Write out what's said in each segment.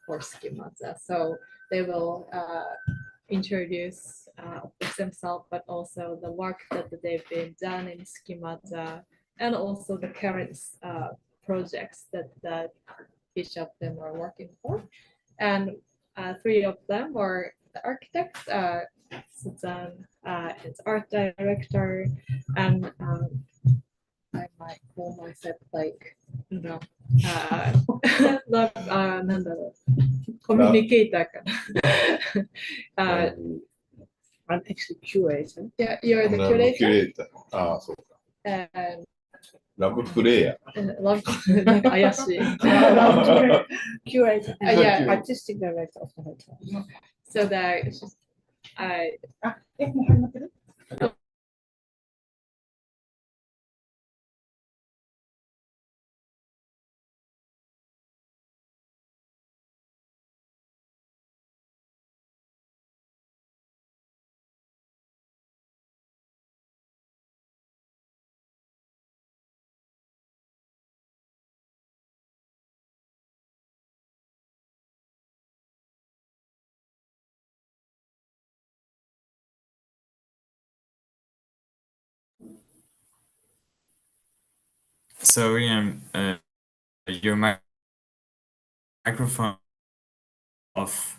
For Schemata. So they will introduce themselves, but also the work that they've been done in Schemata, and also the current projects that each of them are working for. And three of them are the architects, Susan is art director, and I might call myself like, you know,なんだろう、コミュニケーターかな。I'm actually curator. Yeah, you're the curator. ああ、そうか。And ラブプレイヤー。なんか怪しい。Curator. Yeah. Artistic director of the hotel. So that I. もう始まってるSo your microphone off.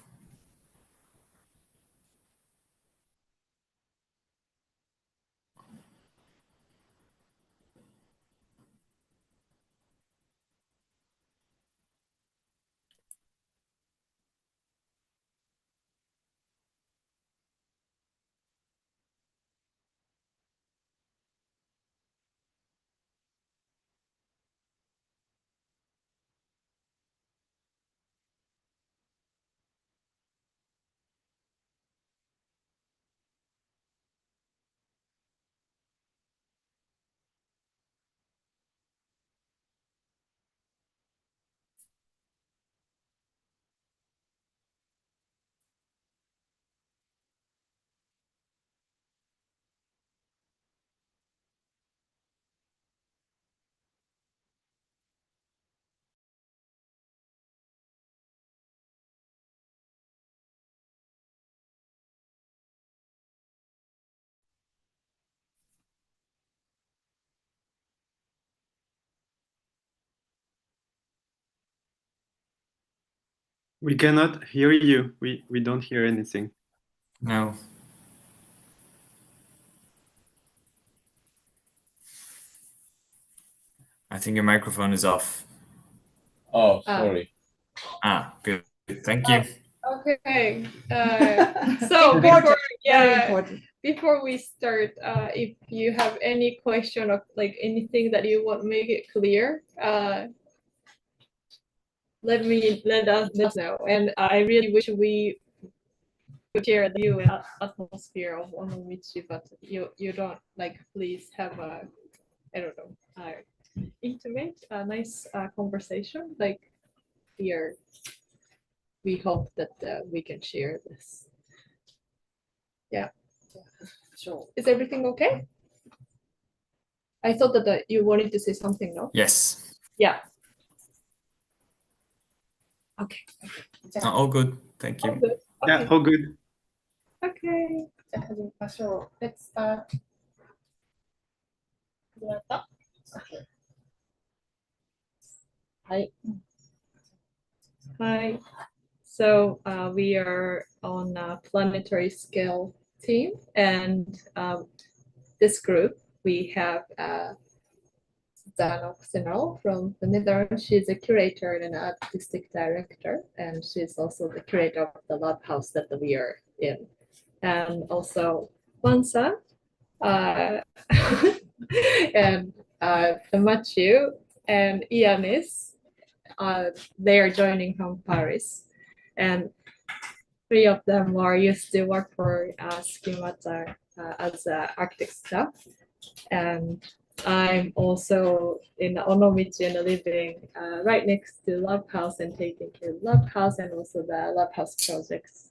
We cannot hear you. We don't hear anything. No. I think your microphone is off. Oh, sorry. Good. Thank you. Okay. So before we start, if you have any question or like anything that you want to make it clear, let us know. And I really wish we could share the view and atmosphere of Onomichi, but you don't like. Please have a I don't know intimate, nice conversation. Like here, we hope that we can share this. Yeah. Sure. Is everything okay? I thought that you wanted to say something, no? Yes. Yeah. Okay. All good. Thank you. All good. Yeah, Okay. all good. Okay. じゃあ始めましょう。Let's start. 始まった Okay. はい。 Hi. So we are on a planetary scale team, and this group we have Dana Senal from the Netherlands. She's a curator and an artistic director, and she's also the curator of the lab house that we are in. And also Wansa and Matthew and Ianis. They are joining from Paris, and three of them are used to work for Schemata as architect staff, and I'm also in Onomichi and living right next to Lab House and taking care of Lab House and also the Lab House projects.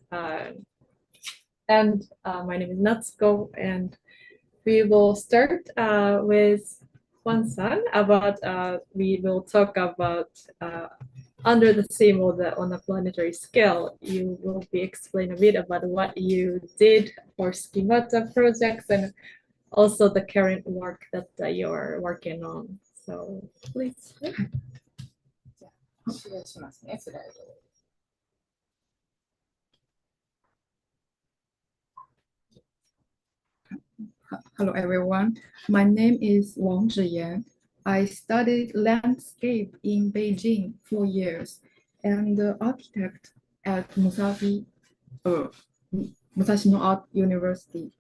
And my name is Natsuko, and we will start with Wansan about we will talk about under the theme of on a planetary scale. You will be explaining a bit about what you did for Schemata projects and also the current work that you're working on. So please. じゃあ、シェアしますね、スライドを。Hello everyone, my name is Wang Zhiyan. I studied landscape in Beijing for years and architect at Musashi no Art University.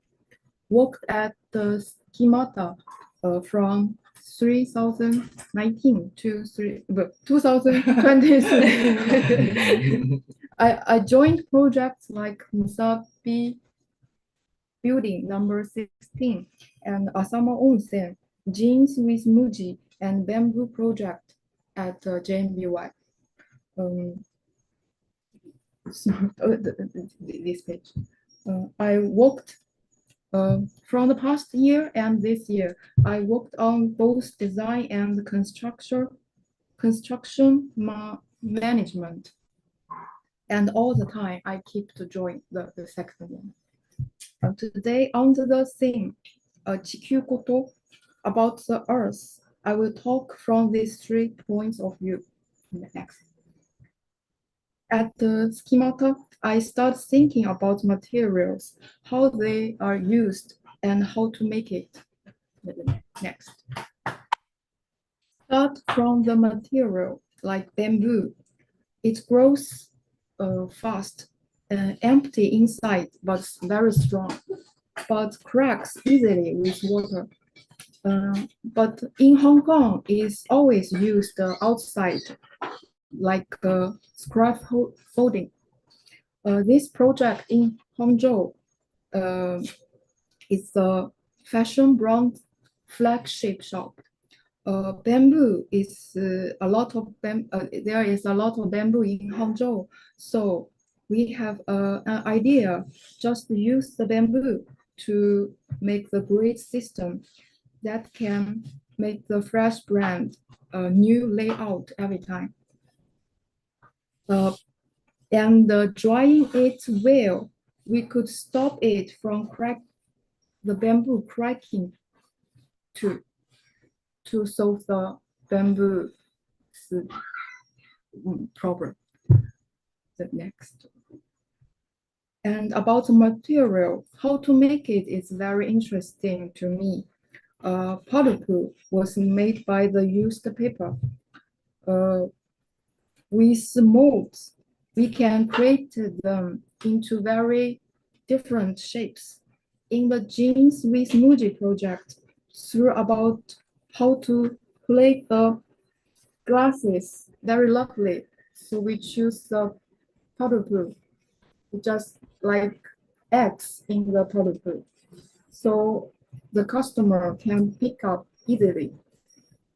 Worked at the Schemata from 2019 to 2023. I joined projects like Musashi Building number 16 and Asama Onsen, Jeans with Muji, and Bamboo Project at JMBY. This page. I worked from the past year and this year. I worked on both design and construction management. And all the time, I keep to join the second one. Today, on the theme, Chikyu Koto, about the Earth, I will talk from these 3 points of view. Next. At the Schemata, I start thinking about materials, how they are used, and how to make it. Next. Start from the material, like bamboo. It grows fast, empty inside, but very strong, but cracks easily with water. But in Hong Kong, it's always used outside, like scaffolding. This project in Hangzhou is a fashion brand flagship shop. Bamboo is a lot of there is a lot of bamboo in Hangzhou, so we have an idea just to use the bamboo to make the grid system that can make the fresh brand a new layout every time. And drying it well, we could stop it from the bamboo cracking to solve the bamboo problem. The next. And about the material, how to make it is very interesting to me. Polypool was made by the used paper. With molds, we can create them into very different shapes. In the Jeans with Muji project, through about how to plate the glasses very lovely. So we choose the polypool, just like eggs in the polypool. So the customer can pick up easily.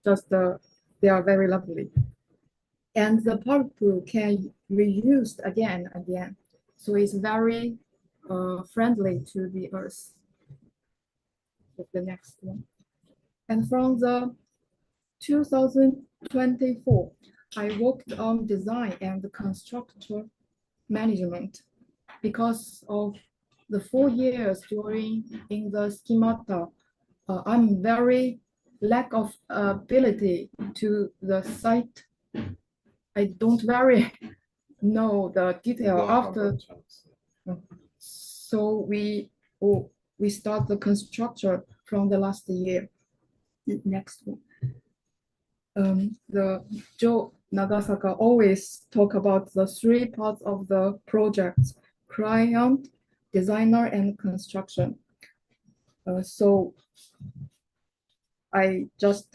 Just they are very lovely. And the polypool can be reused again and again. So it's very friendly to the earth. The next one. And from the 2024, I worked on design and constructor management because of the 4 years during in the Schemata. I'm very lack of ability to the site I don't very know the detail after. So we start the construction from the last year. Next one. The Joe Nagasaka always talk about the three parts of the project: client, designer, and construction. So I just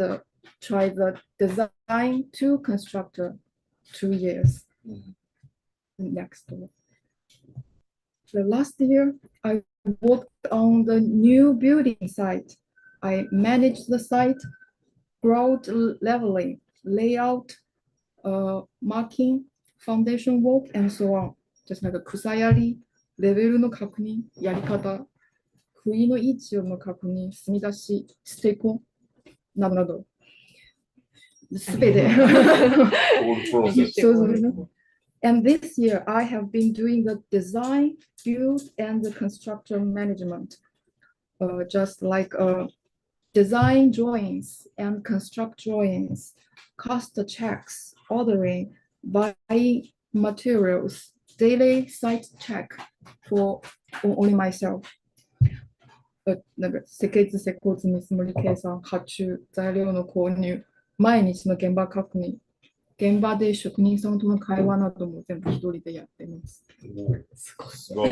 try the design to constructor 2 years. Next one. The last year, I worked on the new building site. I managed the site, ground leveling, layout, marking, foundation work, and so on. Just like a 草やり、レベルの確認、やり方、杭の位置の確認、積み出し、ステコンなどなど。すべて。And this year, I have been doing the design, build, and the construction management. Just like design drawings and construct drawings, cost checks, ordering, buying materials, daily site check for only myself. なんか設計図、施工図、見積もり計算、発注、材料の購入、毎日の現場確認、現場で職人さんとの会話なども全部一人でやってます。すごい。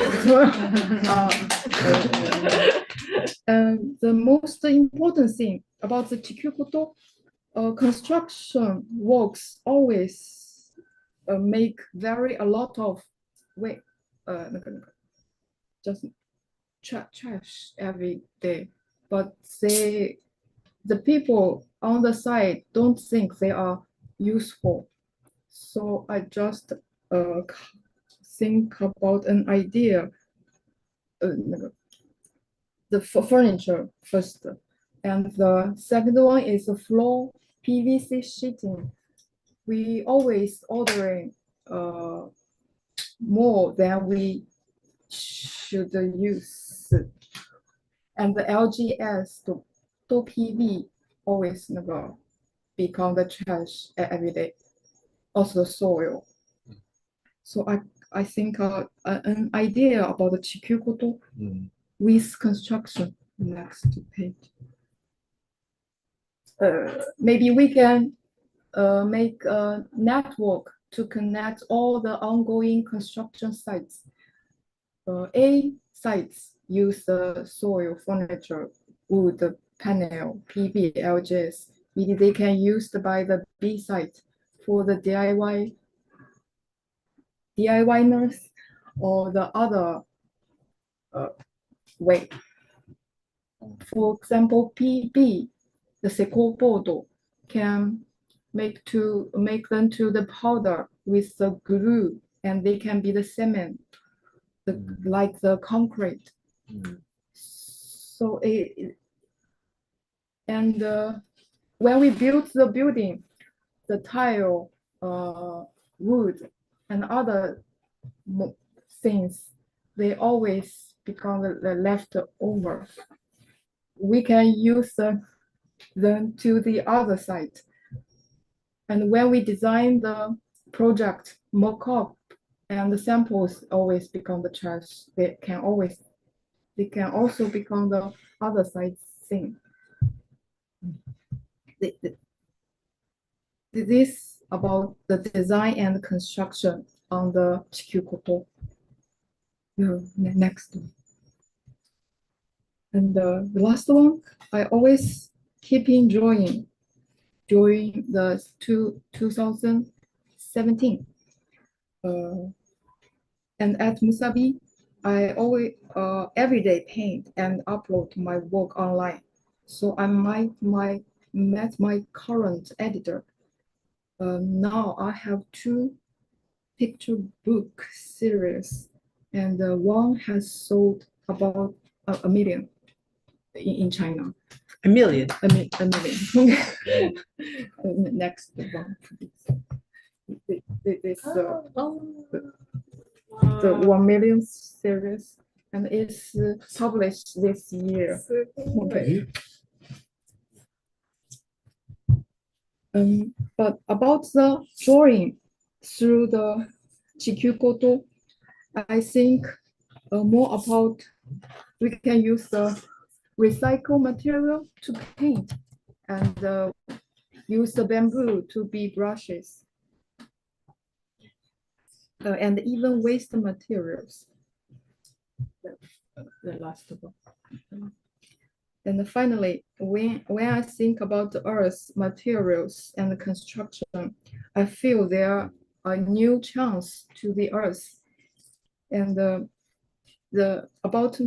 The most important thing about the Chikukoto construction works always make a lot of just trash every day, but the people on the side don't think they are useful. So I just think about an idea. The furniture first, and the second one is the floor PVC sheeting. We always ordering more than we should use, and the LGS to PV always never become the trash every day. Also the soil. So I think an idea about the Chikukoto with construction. Next page. Maybe we can make a network to connect all the ongoing construction sites. A sites use the soil, furniture, wood, panel, PV, LGS. Maybe they can use by the B site for the DIYers or the other way. For example, PB, the Seco board can make them to the powder with the glue, and they can be the cement, like the concrete. So when we build the building, the tile, wood, and other things, they always become the leftover. We can use them to the other side. And when we design the project mock-up, and the samples always become the trash, they can also become the other side thing. This about the design and construction on the Chikukoto. Next. And the last one, I always keep in drawing during the 2017. And at Musabi, I always every day paint and upload my work online. So I met my current editor. Now I have 2 picture book series, and one has sold about a million in China. A million. A million. Next one, please. This the 1 million series, and it's published this year. Okay. But about the drawing, through the GQ Koto, I think more about we can use the recycled material to paint and use the bamboo to be brushes and even waste materials. The last one. And finally, when I think about the earth, materials, and construction, I feel there are new chance to the earth. And about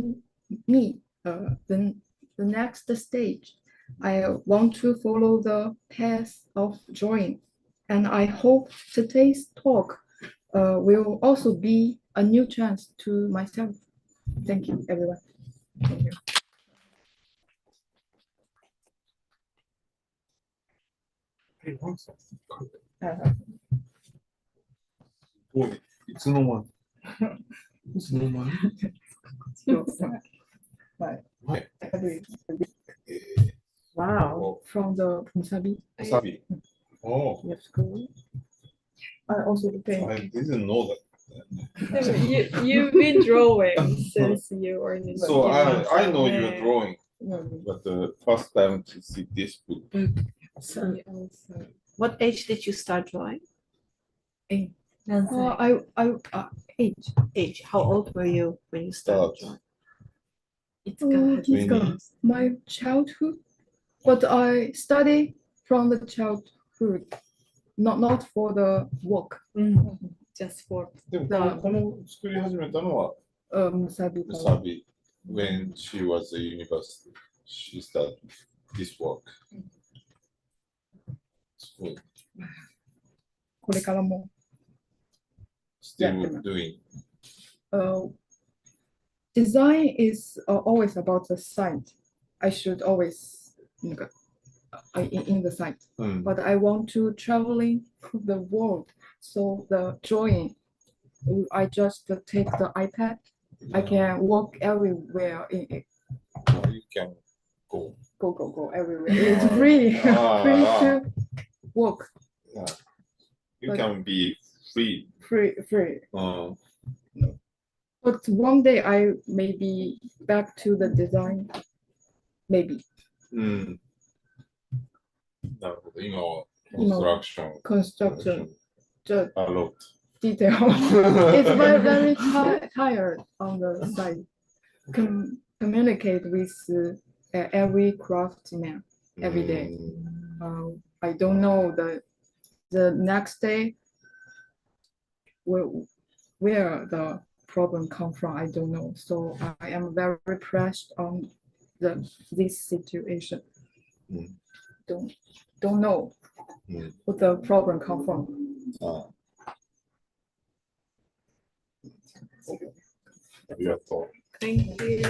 me, the next stage, I want to follow the path of drawing. And I hope today's talk will also be a new chance to myself. Thank you, everyone. Thank you. すごい。いつの間にいつの間にはい。Wow, from the Musabi. わさび。Oh, Yes, cool. I also think. I didn't know that. You've been drawing since you were in So I know you're Yeah. drawing, but the first time to see this book. So also. What age did you start drawing? Age. How old were you when you started Start. drawing? It's my childhood, but I study from the childhood, not for the work. Just for でもこの作り始めたのは Musabi. Sabi when she was at university. She started this work. すごい。これからも Still doing. Design is always about the site. I should always in the site, うん。 but I want to traveling the world. So the drawing, I just take the iPad. I can walk everywhere in it. You can go. Go everywhere. It's free, free to walk. You But- can be free. Free. うん。 But one day I may be back to the design. Maybe うん。なるほど。今はコンストラクション。 construction, just A lot. detail. It's very tired on the side. Communicate with every craftsman every day. うん I don't know the next day where the problem come from. I don't know. So I am very pressed on this situation. Don't know what the problem come from. ありがと Thank you.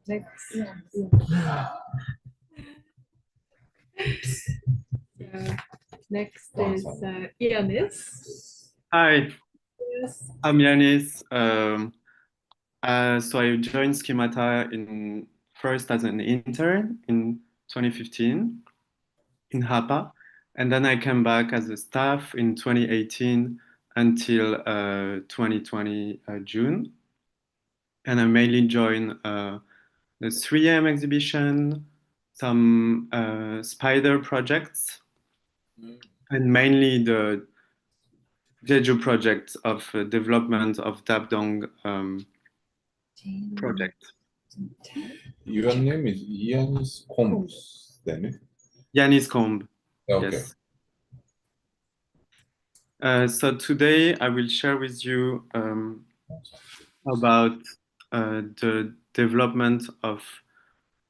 Next. Next is Ianis. Hi, Yes. I'm Yanis. So I joined Schemata first as an intern in 2015 in Hapa, and then I came back as a staff in 2018 until 2020 June. And I mainly joined the 3M exhibition, some spider projects, and mainly the Jeju project of development of Dabdong project. Your name is Ianis Combs, then? Yanis Combe. Okay. Yes. So today I will share with you about the development of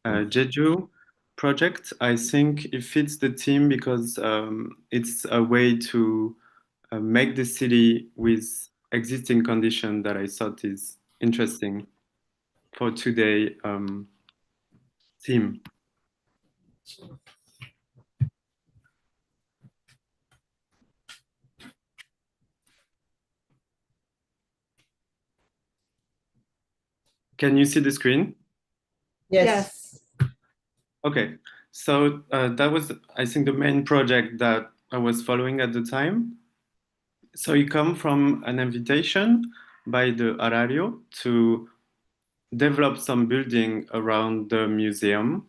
Jeju project. I think it fits the theme because it's a way to make the city with existing condition that I thought is interesting for today theme. Can you see the screen? Yes. Okay, So that was, I think, the main project that I was following at the time. So it come from an invitation by the Arario to develop some building around the museum.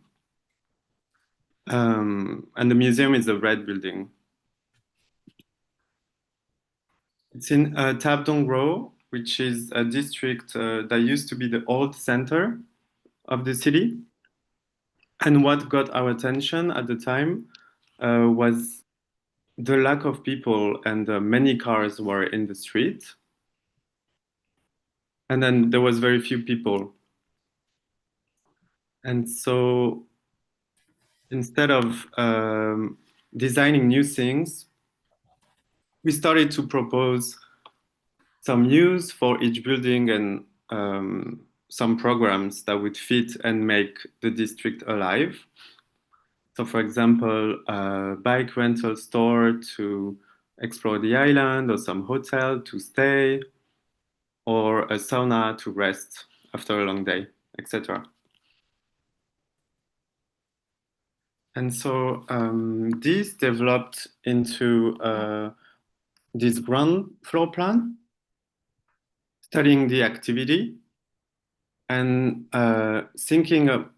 And the museum is a red building. It's in Tabdong, which is a district that used to be the old center of the city. And what got our attention at the time was the lack of people, and many cars were in the street. And then there was very few people. And so instead of designing new things, we started to propose some use for each building and some programs that would fit and make the district alive. So for example, a bike rental store to explore the island, or some hotel to stay, or a sauna to rest after a long day, etc. And so this developed into this ground floor plan, studying the activity and thinking of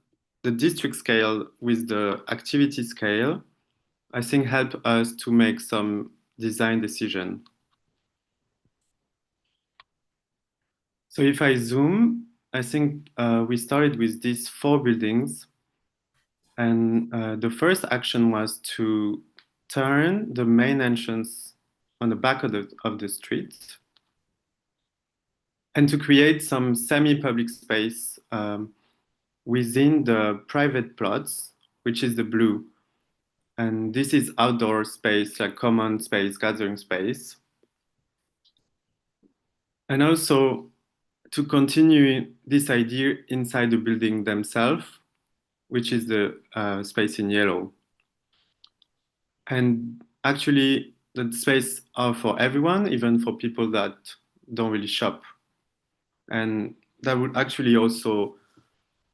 the district scale with the activity scale, I think helped us to make some design decision. So if I zoom, I think we started with these 4 buildings. And the first action was to turn the main entrance on the back of the street, and to create some semi-public space within the private plots, which is the blue. And this is outdoor space, like common space, gathering space. And also to continue this idea inside the building themselves, which is the space in yellow. And actually, the space are for everyone, even for people that don't really shop. And that would actually also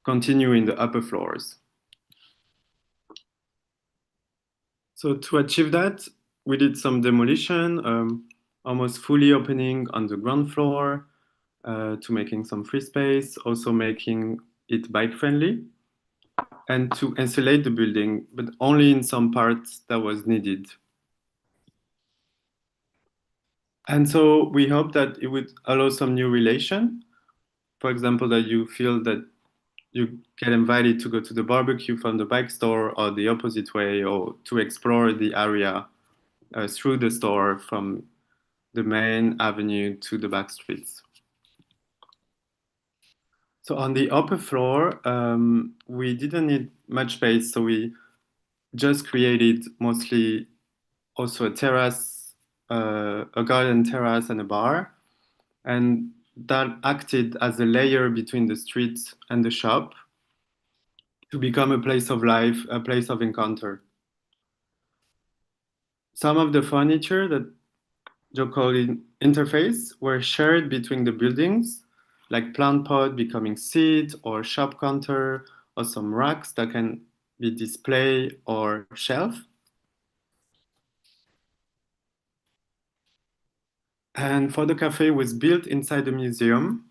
continue in the upper floors. So to achieve that, we did some demolition, almost fully opening on the ground floor, to making some free space, also making it bike friendly, and to insulate the building, but only in some parts that was needed. And so we hope that it would allow some new relation. For example, that you feel that you get invited to go to the barbecue from the bike store, or the opposite way, or to explore the area through the store from the main avenue to the back streets. So on the upper floor, we didn't need much space, so we just created mostly also a terrace, a garden terrace and a bar. And that acted as a layer between the street and the shop to become a place of life, a place of encounter. Some of the furniture that Joe called interface were shared between the buildings, like plant pot becoming seat or shop counter, or some racks that can be display or shelf. And for the cafe was built inside the museum,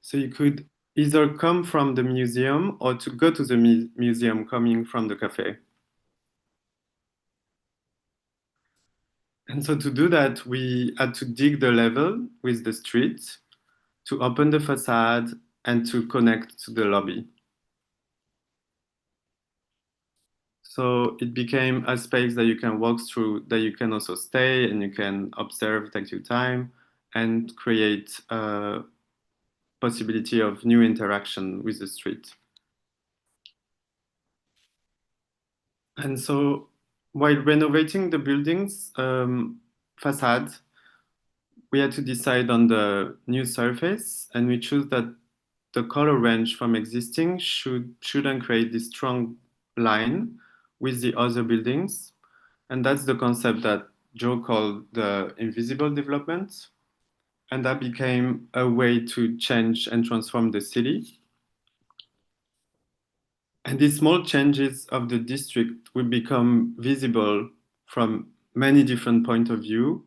so you could either come from the museum or to go to the museum coming from the cafe. And so to do that, we had to dig the level with the street, to open the facade, and to connect to the lobby. So it became a space that you can walk through, that you can also stay, and you can observe, take your time, and create a possibility of new interaction with the street. And so while renovating the building's facade, we had to decide on the new surface, and we chose that the color range from existing shouldn't create this strong line with the other buildings. And that's the concept that Joe called the invisible development. And that became a way to change and transform the city. And these small changes of the district will become visible from many different points of view,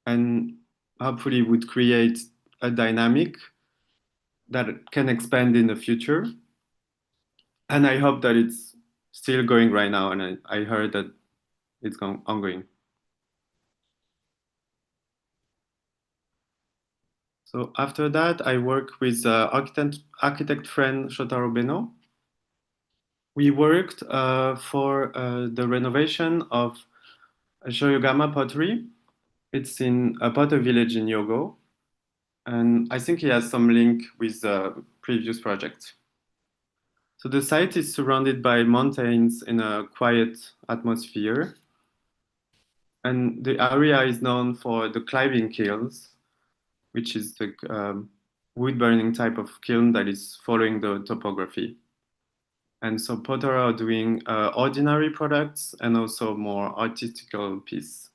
and hopefully would create a dynamic that can expand in the future. And I hope that it's still going right now, and I heard that it's ongoing. So after that, I work with architect friend Shotaro Beno. We worked for the renovation of Shoyogama pottery. It's in a potter village in Yogo. And I think he has some link with the previous project. So the site is surrounded by mountains in a quiet atmosphere. And the area is known for the climbing kilns, which is the wood burning type of kiln that is following the topography. And so potter are doing ordinary products and also more artistical piece.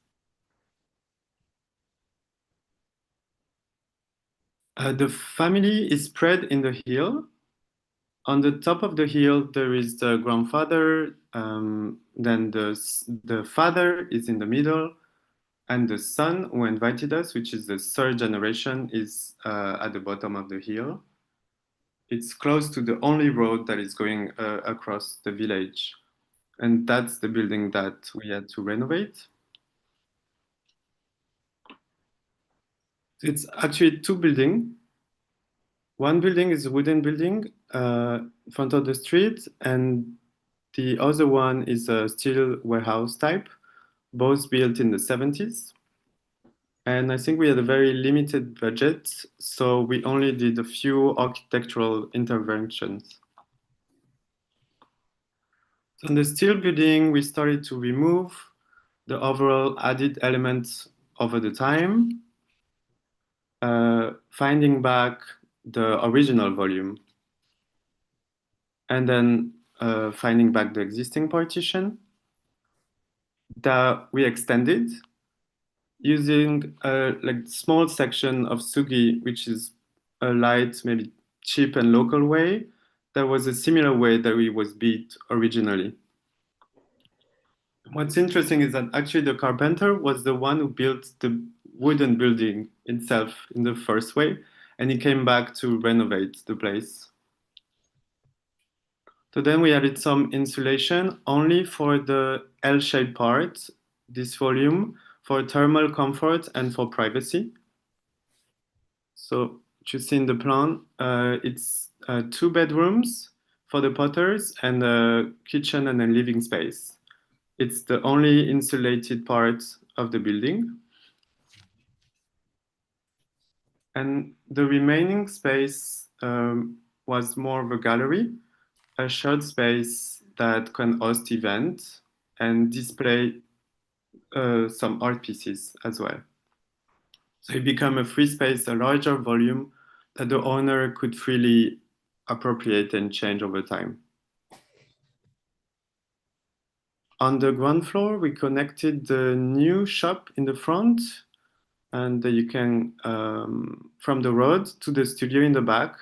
The family is spread in the hill. On the top of the hill, there is the grandfather, then the father is in the middle, and the son who invited us, which is the third generation, is at the bottom of the hill. It's close to the only road that is going across the village. And that's the building that we had to renovate. It's actually two buildings. One building is a wooden building in front of the street, and the other one is a steel warehouse type, both built in the 70s. And I think we had a very limited budget, so we only did a few architectural interventions. So in the steel building, we started to remove the overall added elements over the time, finding back the original volume, and then finding back the existing partition that we extended using a small section of sugi, which is a light, maybe cheap and local way. That was a similar way that it was built originally. What's interesting is that actually the carpenter was the one who built the wooden building itself in the first way, and he came back to renovate the place. So then we added some insulation only for the L-shaped part, this volume, for thermal comfort and for privacy. So you see in the plan, it's 2 bedrooms for the potters and a kitchen and a living space. It's the only insulated part of the building. And the remaining space was more of a gallery, a shared space that can host events and display some art pieces as well. So it became a free space, a larger volume that the owner could freely appropriate and change over time. On the ground floor, we connected the new shop in the front, and you can, from the road to the studio in the back,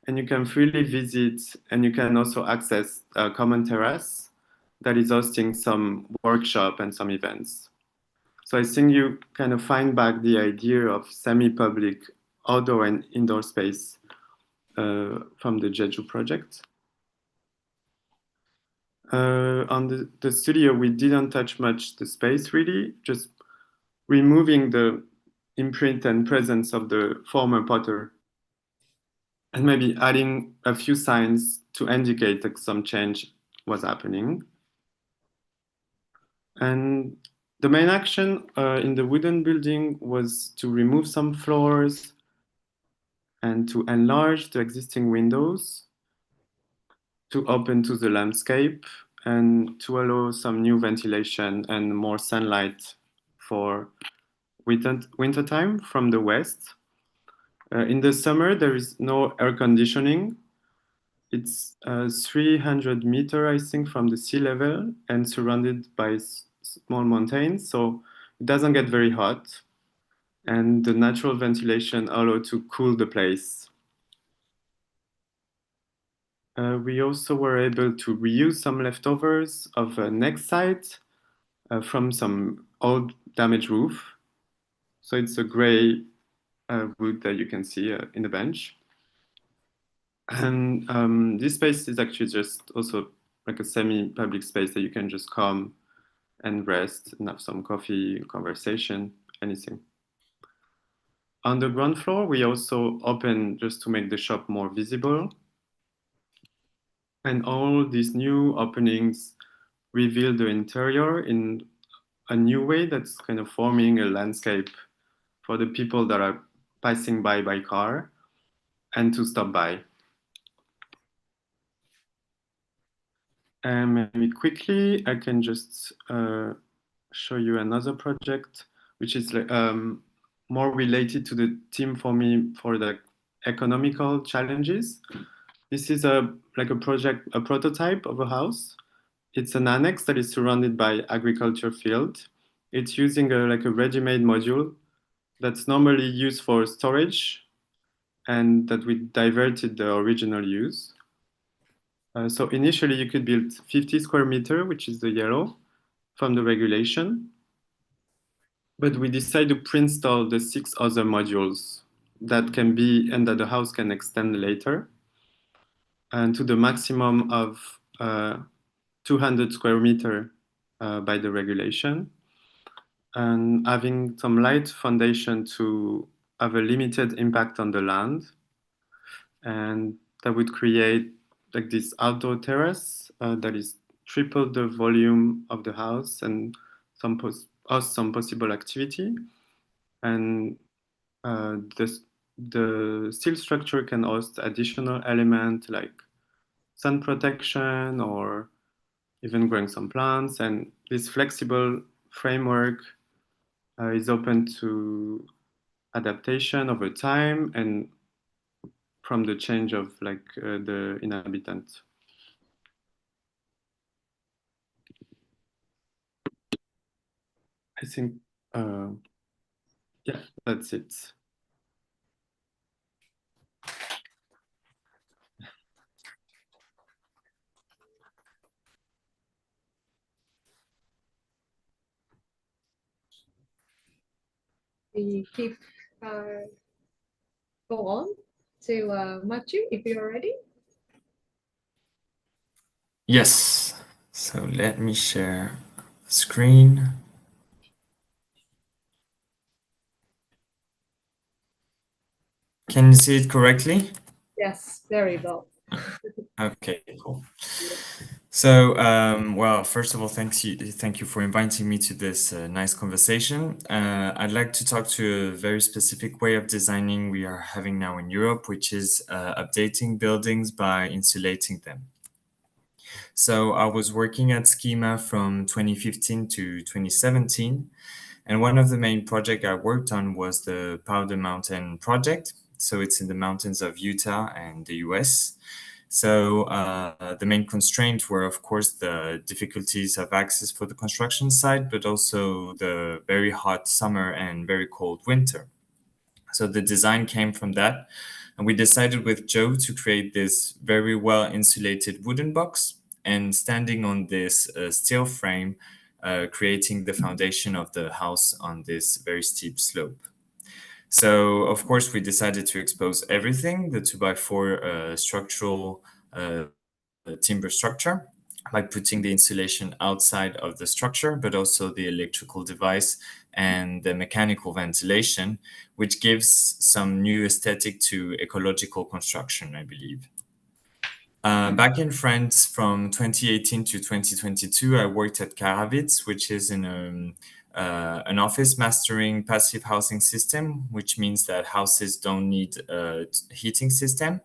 and you can freely visit, and you can also access a common terrace that is hosting some workshop and some events. So I think you kind of find back the idea of semi-public outdoor and indoor space from the Jeju project. On the studio, we didn't touch much the space really, just removing the imprint and presence of the former potter, and maybe adding a few signs to indicate that some change was happening. And the main action in the wooden building was to remove some floors and to enlarge the existing windows, to open to the landscape, and to allow some new ventilation and more sunlight for wintertime from the west. In the summer, there is no air conditioning. It's 300 meters, I think, from the sea level and surrounded by small mountains, so it doesn't get very hot. And the natural ventilation allows to cool the place. We also were able to reuse some leftovers of a next site from some old damaged roof. So it's a gray wood that you can see in the bench. And this space is actually just also like a semi-public space that you can just come and rest and have some coffee, conversation, anything. On the ground floor, we also open just to make the shop more visible. And all these new openings reveal the interior in a new way that's kind of forming a landscape for the people that are passing by car and to stop by. And maybe quickly, I can just show you another project, which is more related to the theme for me for the economical challenges. This is a prototype of a house. It's an annex that is surrounded by agriculture field. It's using a ready-made module that's normally used for storage and that we diverted the original use. So initially you could build 50 square meter, which is the yellow, from the regulation. But we decided to pre-install the 6 other modules that can be, and that the house can extend later, and to the maximum of 200 square meter by the regulation, and having some light foundation to have a limited impact on the land. And that would create like this outdoor terrace that is triple the volume of the house and some possible activity. And the steel structure can host additional element like sun protection or even growing some plants. And this flexible framework is open to adaptation over time and from the change of the inhabitants. I think, yeah, that's it. We keep go on to Matthew if you're ready. Yes. So let me share screen. Can you see it correctly? Yes, very well. Okay, cool. So, well, first of all, thank you for inviting me to this nice conversation. I'd like to talk to a very specific way of designing we are having now in Europe, which is updating buildings by insulating them. So I was working at Schema from 2015 to 2017. And one of the main projects I worked on was the Powder Mountain project. So it's in the mountains of Utah and the US. So the main constraints were, of course, the difficulties of access for the construction site, but also the very hot summer and very cold winter. So the design came from that. And we decided with Joe to create this very well insulated wooden box and standing on this steel frame, creating the foundation of the house on this very steep slope. So, of course, we decided to expose everything, the 2x4 structural timber structure, by putting the insulation outside of the structure, but also the electrical device and the mechanical ventilation, which gives some new aesthetic to ecological construction, I believe. Back in France from 2018 to 2022, I worked at Karavitz, which is in an office mastering passive housing system, which means that houses don't need a heating system.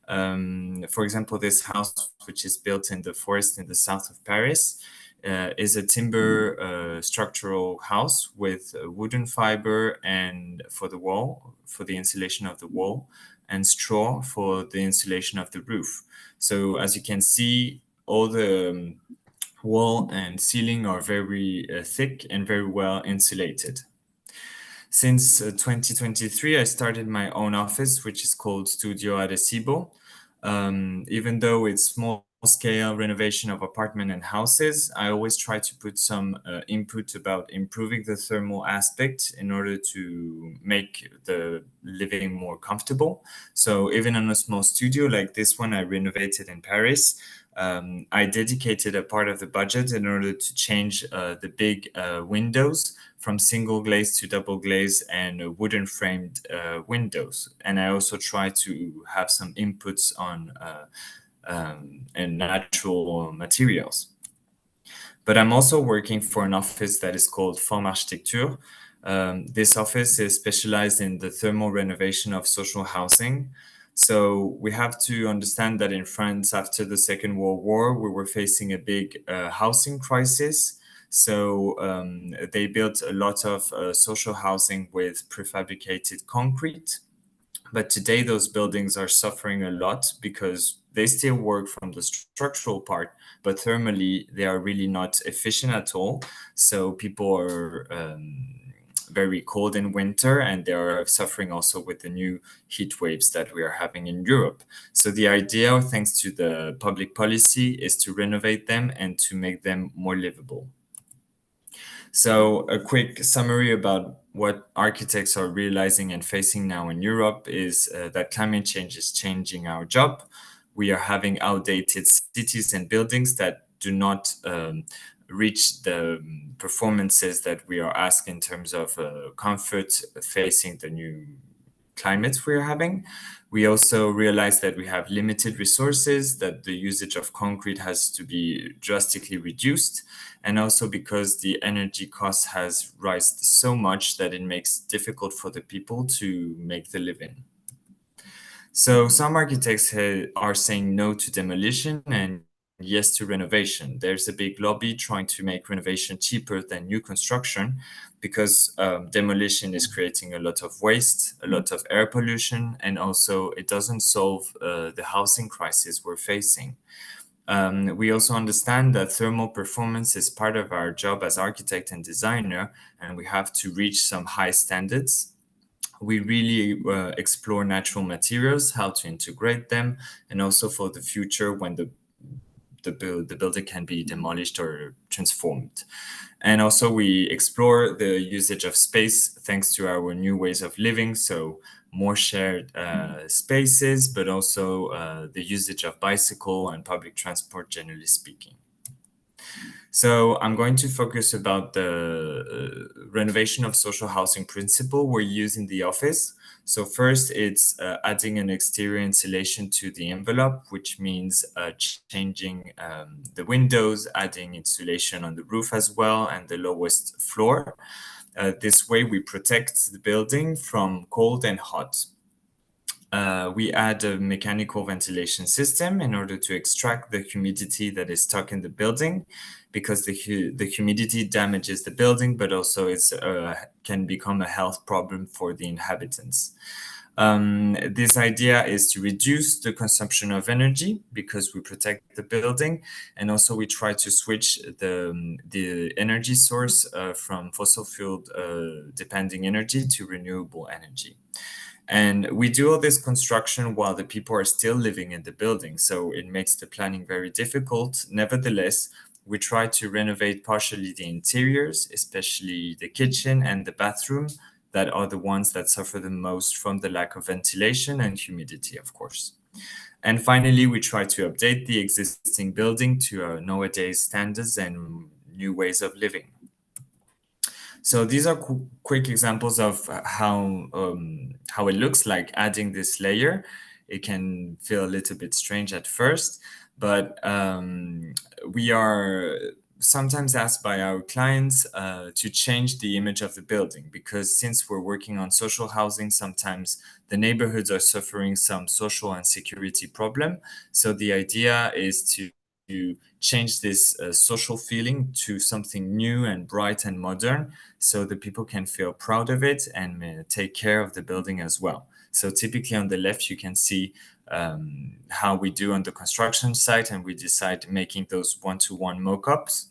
For example, this house, which is built in the forest in the south of Paris, is a timber structural house with wooden fiber and for the wall, for the insulation of the wall, and straw for the insulation of the roof. So as you can see, all the wall and ceiling are very thick and very well insulated. Since 2023, I started my own office, which is called Studio Arecibo. Even though it's small scale renovation of apartment and houses, I always try to put some input about improving the thermal aspect in order to make the living more comfortable. So even on a small studio like this one I renovated in Paris, I dedicated a part of the budget in order to change the big windows from single glaze to double glaze and wooden framed windows. And I also try to have some inputs on and natural materials. But I'm also working for an office that is called Forme Architecture. This office is specialized in the thermal renovation of social housing. So we have to understand that in France, after the Second World War, we were facing a big housing crisis. So they built a lot of social housing with prefabricated concrete. But today, those buildings are suffering a lot because they still work from the structural part, but thermally, they are really not efficient at all. So people are very cold in winter, and they are suffering also with the new heat waves that we are having in Europe. So the idea, thanks to the public policy, is to renovate them and to make them more livable. So a quick summary about what architects are realizing and facing now in Europe is that climate change is changing our job. We are having outdated cities and buildings that do not reach the performances that we are asked in terms of comfort facing the new climates we're having. We also realize that we have limited resources, that the usage of concrete has to be drastically reduced, and also because the energy cost has risen so much that it makes it difficult for the people to make the living. So some architects are saying no to demolition and yes to renovation. There's a big lobby trying to make renovation cheaper than new construction because demolition is creating a lot of waste, a lot of air pollution, and also it doesn't solve the housing crisis we're facing. We also understand that thermal performance is part of our job as architect and designer, and we have to reach some high standards. We really explore natural materials, how to integrate them, and also for the future when the building can be demolished or transformed. And also we explore the usage of space thanks to our new ways of living. So more shared spaces, but also the usage of bicycle and public transport, generally speaking. So I'm going to focus about the renovation of social housing principle we use in the office. So first, it's adding an exterior insulation to the envelope, which means changing the windows, adding insulation on the roof as well, and the lowest floor. This way, we protect the building from cold and hot. We add a mechanical ventilation system in order to extract the humidity that is stuck in the building, because the humidity damages the building, but also it can become a health problem for the inhabitants. This idea is to reduce the consumption of energy because we protect the building, and also we try to switch the energy source from fossil fuel depending energy to renewable energy. And we do all this construction while the people are still living in the building, so it makes the planning very difficult. Nevertheless, we try to renovate partially the interiors, especially the kitchen and the bathroom, that are the ones that suffer the most from the lack of ventilation and humidity, of course. And finally, we try to update the existing building to nowadays standards and new ways of living. So these are quick examples of how it looks like adding this layer. It can feel a little bit strange at first, but we are sometimes asked by our clients to change the image of the building, because since we're working on social housing, sometimes the neighborhoods are suffering some social and security problem. So the idea is to change this social feeling to something new and bright and modern, so the people can feel proud of it and take care of the building as well. So typically on the left, you can see how we do on the construction site, and we decide making those one-to-one mock-ups.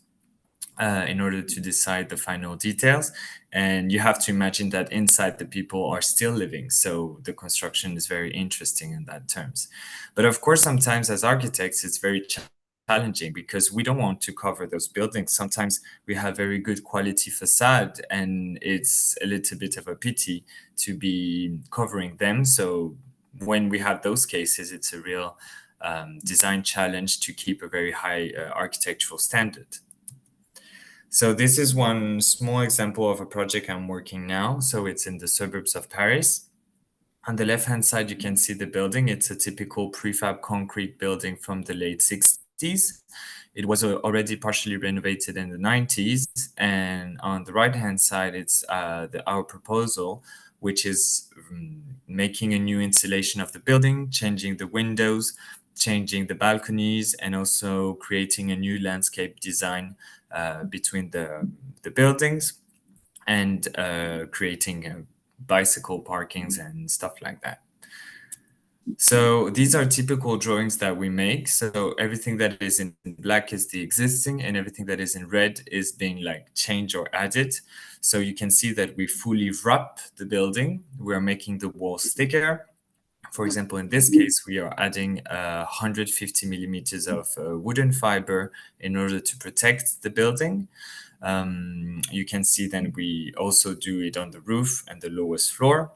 in order to decide the final details. And you have to imagine that inside the people are still living. So the construction is very interesting in that terms. But of course, sometimes as architects, it's very challenging because we don't want to cover those buildings. Sometimes we have very good quality facade and it's a little bit of a pity to be covering them. So when we have those cases, it's a real design challenge to keep a very high architectural standard. So this is one small example of a project I'm working now. So it's in the suburbs of Paris. On the left-hand side, you can see the building. It's a typical prefab concrete building from the late 60s. It was already partially renovated in the 90s. And on the right-hand side, it's our proposal, which is making a new installation of the building, changing the windows, changing the balconies, and also creating a new landscape design between the buildings and creating bicycle parkings and stuff like that. So these are typical drawings that we make. So everything that is in black is the existing, and everything that is in red is being like changed or added. So you can see that we fully wrap the building. We're making the walls thicker. For example, in this case, we are adding 150 millimeters of wooden fiber in order to protect the building. You can see then we also do it on the roof and the lowest floor.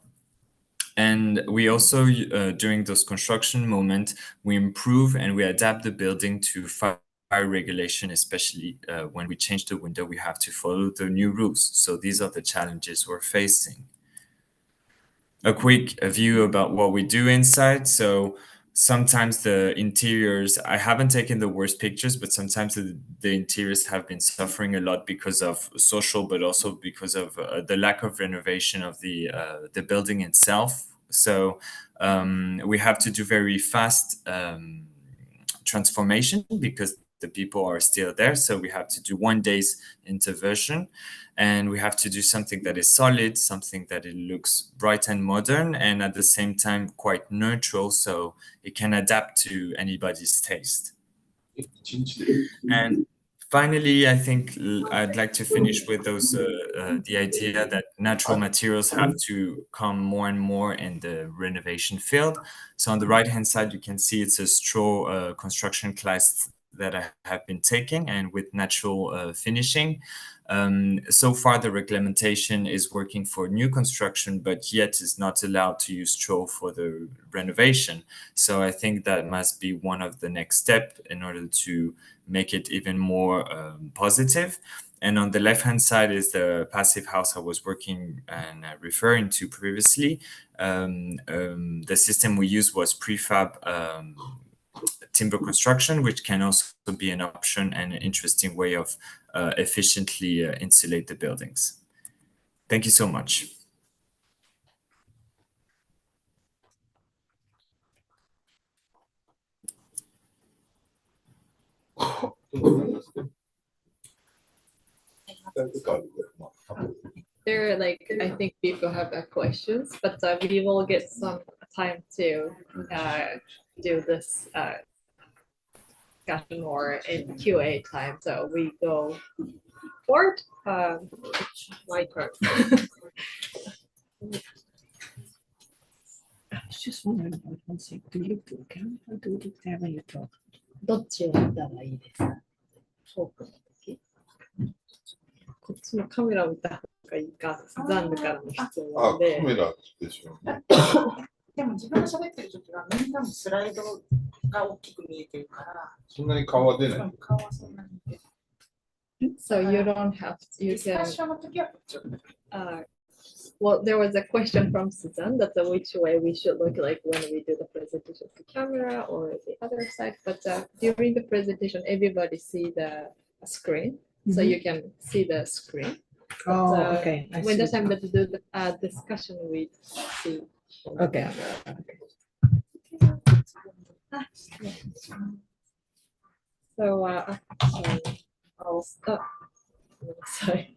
And we also, during those construction moments, we improve and we adapt the building to fire regulation, especially when we change the window, we have to follow the new rules. So these are the challenges we're facing. A quick view about what we do inside. So sometimes the interiors, I haven't taken the worst pictures, but sometimes the interiors have been suffering a lot because of social, but also because of the lack of renovation of the building itself. So we have to do very fast transformation because the people are still there. So we have to do 1 day's intervention. And we have to do something that is solid, something that it looks bright and modern, and at the same time quite neutral, so it can adapt to anybody's taste. And finally, I think I'd like to finish with the idea that natural materials have to come more and more in the renovation field. So on the right-hand side, you can see it's a straw construction class that I have been taking, and with natural finishing. So far, the reglementation is working for new construction, but yet is not allowed to use straw for the renovation. So I think that must be one of the next steps in order to make it even more positive. And on the left-hand side is the passive house I was working and referring to previously. The system we used was prefab timber construction, which can also be an option and an interesting way of efficiently insulate the buildings. Thank you so much. There, like, I think people have questions, but we will get some time to do this discussion more in QA time. So we go forward. My turn. I was just wondering about one thing. Do you do camera or do you do that when you talk? どっちを見たらいいですか？トークの時。こっちのカメラを見た方がいいか、ザンヌからの質問で。カメラでしょうね。でも自分が喋ってる時はみんなのスライドが大きく見えてるから。そんなに顔は出ない。顔はそんなに出ない。So you don't have to, you ディスカッ can, ションの時はこっちを見る。well, there was a question from Susan that which way we should look like when we do the presentation to camera or the other side. But during the presentation, everybody see the screen, so you can see the screen. Oh, But, okay. I when the see. time that we do the discussion, we see. on the Okay. camera. So I'll stop. Sorry.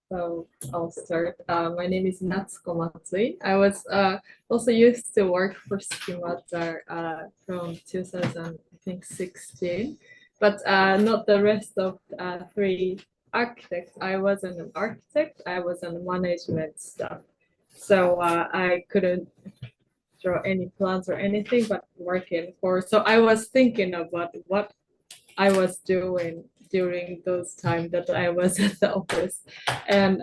So I'll start. My name is Natsuko Matsui. I was also used to work for Skimata from 2016. but not the rest of three architects. I wasn't an architect, I was on management stuff. So I couldn't draw any plans or anything, but working for, so I was thinking about what I was doing during those times that I was at the office, and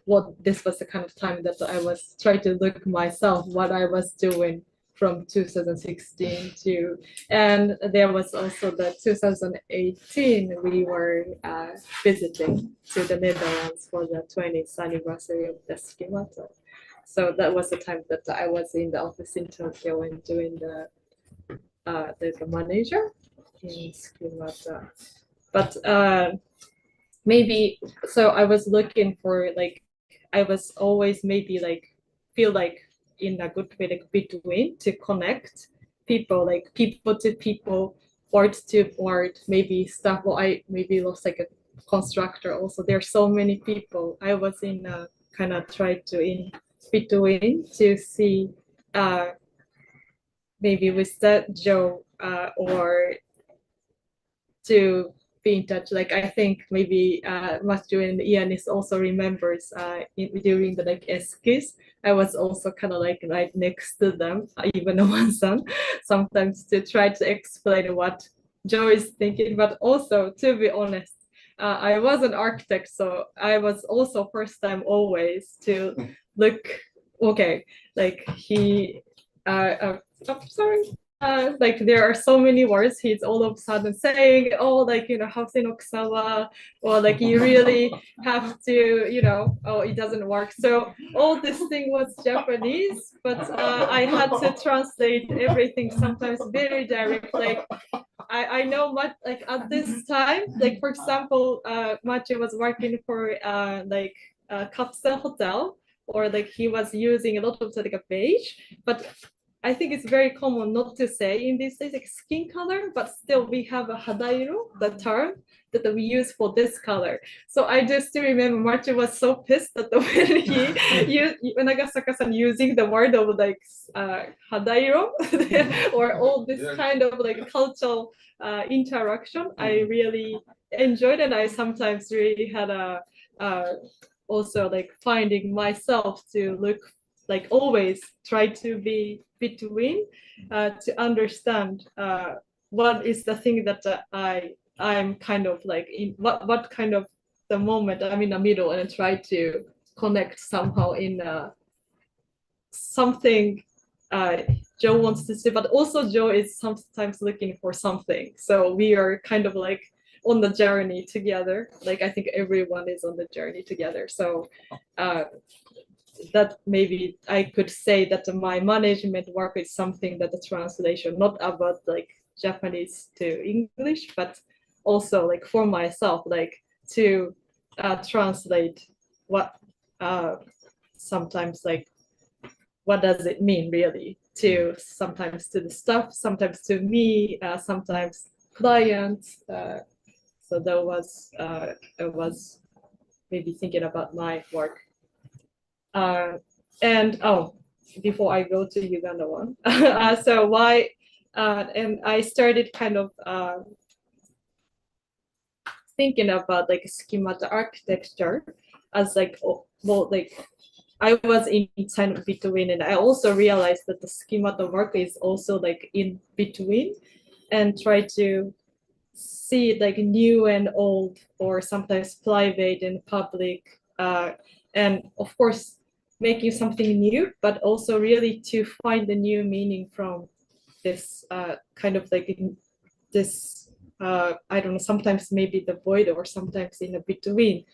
what this was the kind of time that I was trying to look myself, what I was doing from 2016 to, and there was also the 2018, we were visiting to the Netherlands for the 20th anniversary of the Schemata. So that was the time that I was in the office in Tokyo and doing the manager in Schemata. But maybe, so I was looking for like, I was always maybe like, feel like in a good way, like between, to connect people, like people to people, art to art, maybe stuff. Well, I maybe was like a constructor also. There are so many people. I was in a kind of tried to in between to see maybe with that Joe or to be in touch. Like I think maybe Matthew and Ianis also remembers during the like esquisse, I was also kind of like right next to them, even one son, sometimes to try to explain what Joe is thinking, but also to be honest, I was an architect, so I was also first time always to look, okay, like he, I'm sorry, like there are so many words he's all of a sudden saying, oh, like, you know, housing Okusawa, or like you really have to, you know, oh, it doesn't work. So all this thing was Japanese, but I had to translate everything sometimes very direct. Like I know much, like at this time, like for example, Machi was working for like a capsule hotel, or like he was using a lot of like a beige, but I think it's very common not to say in these days like skin color, but still we have a hadairo, the term that we use for this color. So I just still remember Machi was so pissed that when he used Nagasaka-san using the word of like hadairo or all this kind of like cultural interaction, I really enjoyed it. I sometimes really had a also like finding myself to look, like always try to be between to understand what is the thing that I'm kind of like in what kind of the moment I'm in the middle, and try to connect somehow in something Joe wants to see, but also Joe is sometimes looking for something. So we are kind of like on the journey together. Like I think everyone is on the journey together. So that maybe I could say that my management work is something that the translation, not about like Japanese to English, but also like for myself, like to translate what sometimes like what does it mean really, to sometimes to the staff, sometimes to me, sometimes clients. So that was I was maybe thinking about my work. And oh, before I go to Uganda one, so why, and I started kind of thinking about like schemata architecture as like, well, like I was in kind of between, and I also realized that the schemata work is also like in between, and try to see like new and old, or sometimes private and public, and of course making something new, but also really to find the new meaning from this kind of like this, I don't know, sometimes maybe the void, or sometimes in a between.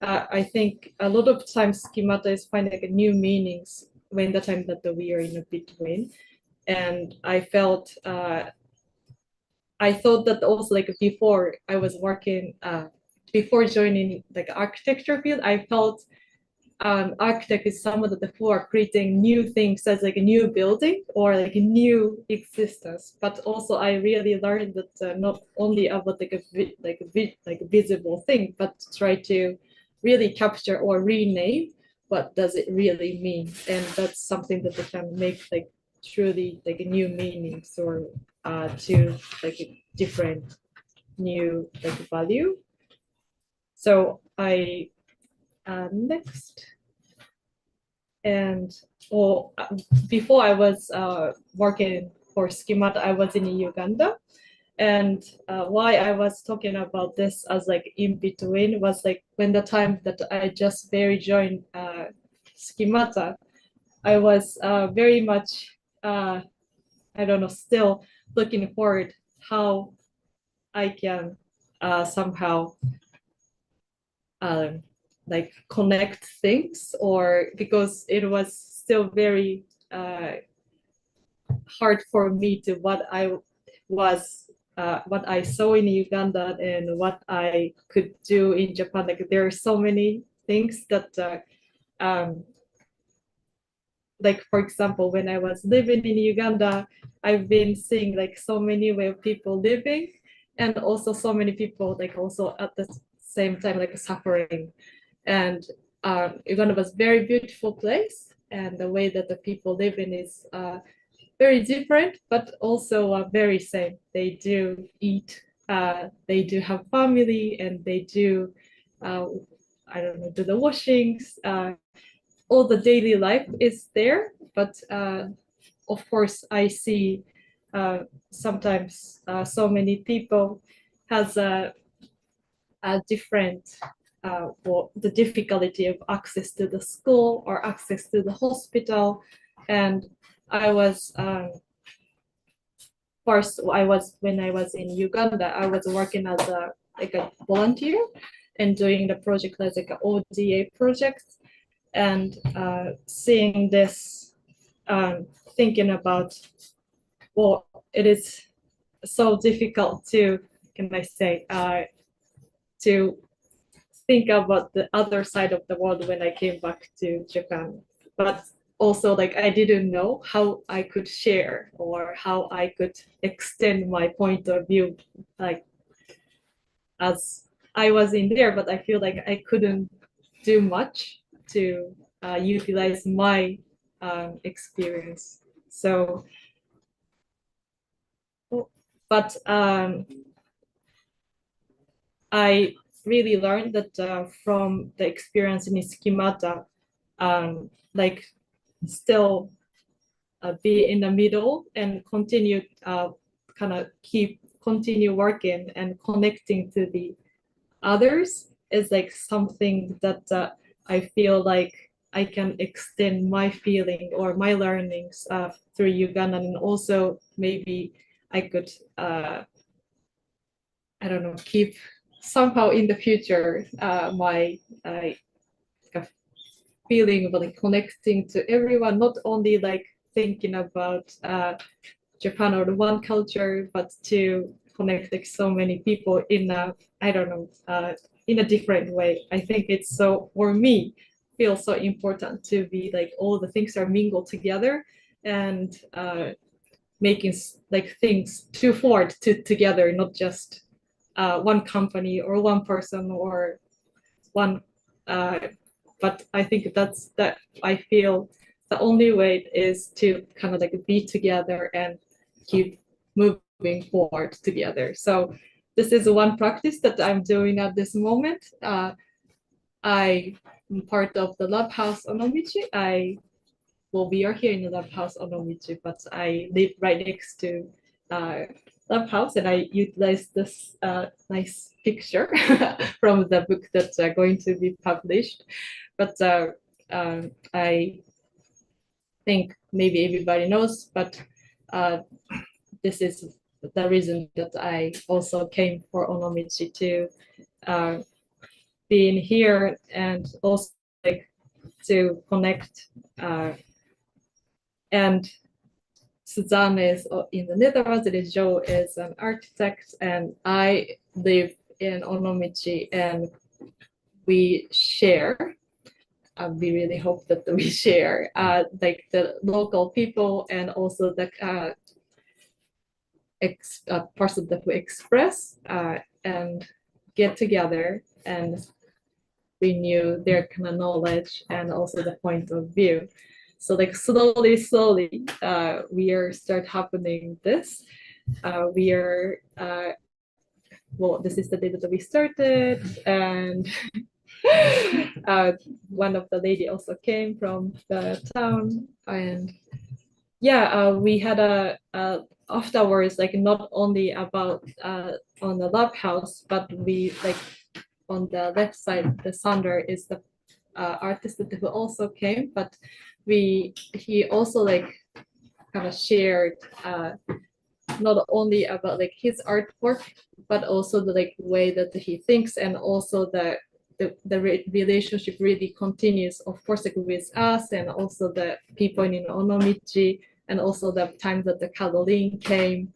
I think a lot of times schemata is finding like new meanings when the time that we are in a between. And I felt, I thought that also like before I was working, before joining like architecture field, I felt architect is someone that who are creating new things as like a new building or like a new existence. But also I really learned that not only about like a visible thing, but try to really capture or rename what does it really mean, and that's something that they can make like truly like a new meanings, or to like different new like value. So I next, and before I was working for Schemata, I was in Uganda. And why I was talking about this as like in between was like when the time that I just very joined Schemata, I was very much, I don't know, still looking forward how I can somehow like connect things, or because it was still very hard for me to what I saw in Uganda and what I could do in Japan. Like there are so many things that, like for example, when I was living in Uganda, I've been seeing like so many way of people living, and also so many people like also at the same time like suffering. And Uganda was a very beautiful place, and the way that the people live in is very different, but also very same. They do eat, they do have family, and they do, I don't know, do the washings. All the daily life is there, but of course I see sometimes so many people has a different, well, the difficulty of access to the school or access to the hospital. And I was first, when I was in Uganda, I was working as a volunteer and doing the project as like an ODA project, and seeing this, thinking about, well, it is so difficult to, can I say, to think about the other side of the world when I came back to Japan. But also like I didn't know how I could share or how I could extend my point of view, like as I was in there, but I feel like I couldn't do much to utilize my experience. So, but I really learned that from the experience in Schemata, like still be in the middle and continue kind of continue working and connecting to the others is like something that I feel like I can extend my feeling or my learnings through Uganda, and also maybe I could I don't know, keep somehow in the future my feeling of like connecting to everyone, not only like thinking about Japan or the one culture, but to connect like so many people in a, I don't know, in a different way. I think it's so, for me, feels so important to be like all the things are mingled together, and making like things to forward to together, not just one company or one person or one, but I think that I feel the only way is to kind of like be together and keep moving forward together. So this is one practice that I'm doing at this moment. I'm part of the Lab House Onomichi. We are here in the Lab House Onomichi, but I live right next to Lab House, and I utilize this nice picture from the book that's going to be published. But I think maybe everybody knows, but this is the reason that I also came for Onomichi, to being here and also like to connect. And Suzanne is in the Netherlands, and Joe is an architect, and I live in Onomichi, and we share. We really hope that we share like the local people and also the parts that we express and get together and renew their kind of knowledge and also the point of view. So like slowly, we are start happening this. We are well, this is the day that we started, and one of the lady also came from the town, and yeah, we had a afterwards, like not only about on the lab house, but we like on the left side, the Sander is the artist that who also came, but he also like kind of shared not only about like his artwork, but also the like way that he thinks, and also the relationship really continues, of course, like with us and also the people in Onomichi, and also the time that the Caroline came.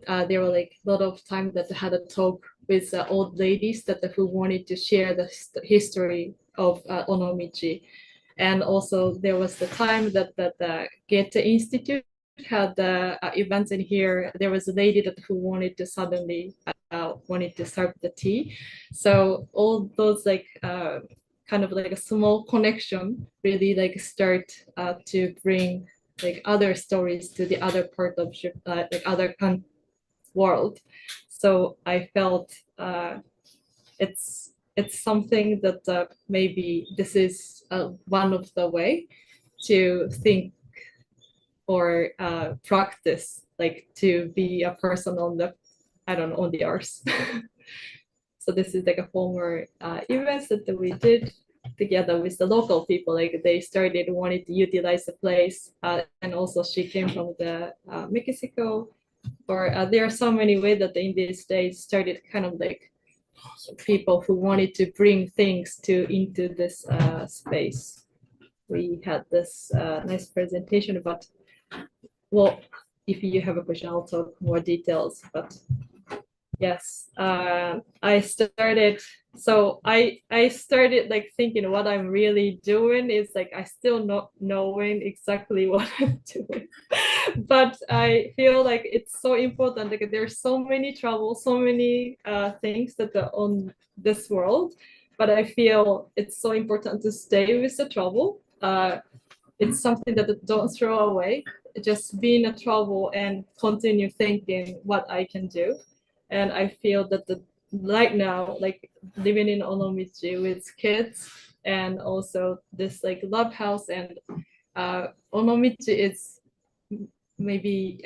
There were like a lot of time that I had a talk with the old ladies that who wanted to share the history of Onomichi. And also there was the time that the Goethe Institute had the events in here. There was a lady that who wanted to suddenly wanted to serve the tea. So all those like kind of like a small connection really like start to bring like other stories to the other part of like other world. So I felt it's something that maybe this is one of the way to think or practice, like to be a person on the, I don't know, on the arts. So this is like a former events that we did together with the local people. Like they started wanting to utilize the place, and also she came from the Mexico. Or there are so many ways that in these days started kind of like people who wanted to bring things into this space. We had this nice presentation, but well, if you have a question, I'll talk more details. But yes, I started. So I started like thinking what I'm really doing is like I still not knowing exactly what I'm doing, but I feel like it's so important. Like there's so many troubles, so many things that are on this world, but I feel it's so important to stay with the trouble. It's something that don't throw away. Just be in a trouble and continue thinking what I can do. And I feel that right now, like living in Onomichi with kids, and also this like lab house, and Onomichi is maybe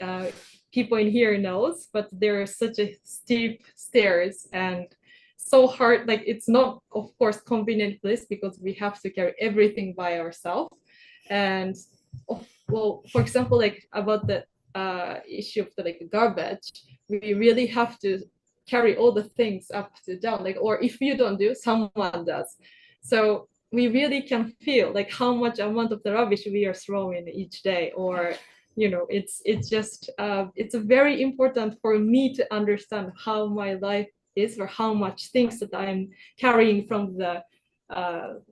people in here knows, but there are such a steep stairs and so hard. Like it's not, of course, convenient place because we have to carry everything by ourselves. And well, for example, like about the issue of the like garbage, we really have to carry all the things up to down, like, or if you don't do, someone does. So we really can feel like how much amount of the rubbish we are throwing each day, or you know, it's just it's very important for me to understand how my life is, or how much things that I'm carrying from the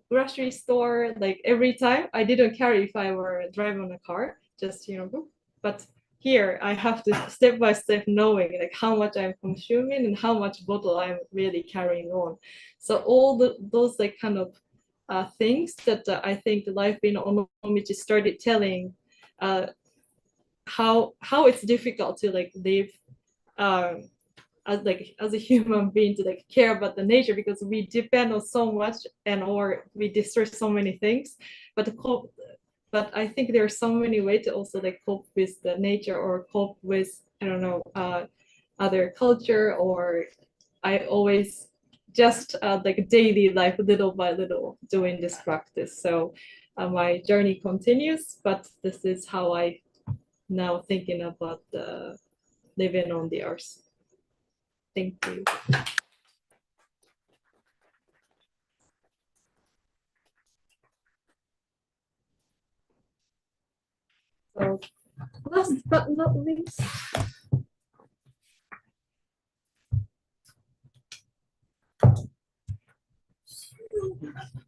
grocery store. Like every time I didn't carry if I were driving a car, just you know, but here I have to step by step knowing like how much I'm consuming and how much bottle I'm really carrying on. So all those like kind of things that I think the life in Onomichi started telling how it's difficult to like live as a human being, to like care about the nature, because we depend on so much and or we destroy so many things. But I think there are so many ways to also like cope with the nature, or cope with, I don't know, other culture, or I always just like daily life, little by little, doing this practice. So my journey continues, but this is how I now thinking about the living on the earth. Thank you. So last but not least,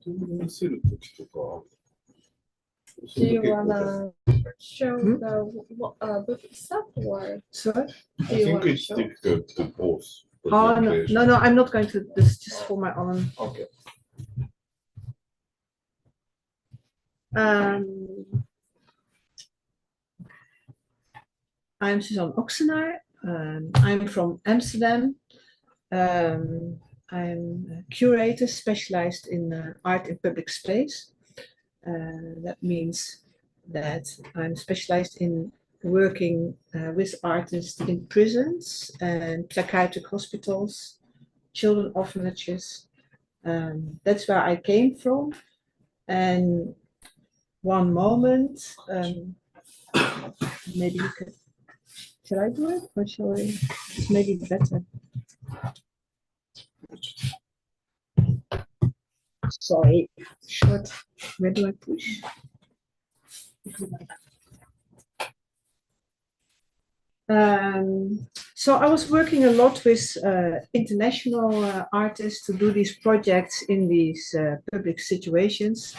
見せるときとか。 do you wanna show the book stuff, or Sorry? I think it's difficult to pause. Oh, no, I'm not going to. This is just for my own. Okay. I'm Suzanne Oxenaar. I'm from Amsterdam. I'm a curator specialized in art in public space. That means that I'm specialized in working with artists in prisons and psychiatric hospitals, children orphanages. That's where I came from. And one moment, maybe you could, shall I do it or shall I? It's maybe better. Sorry, short. Where do I push? So I was working a lot with international artists to do these projects in these public situations.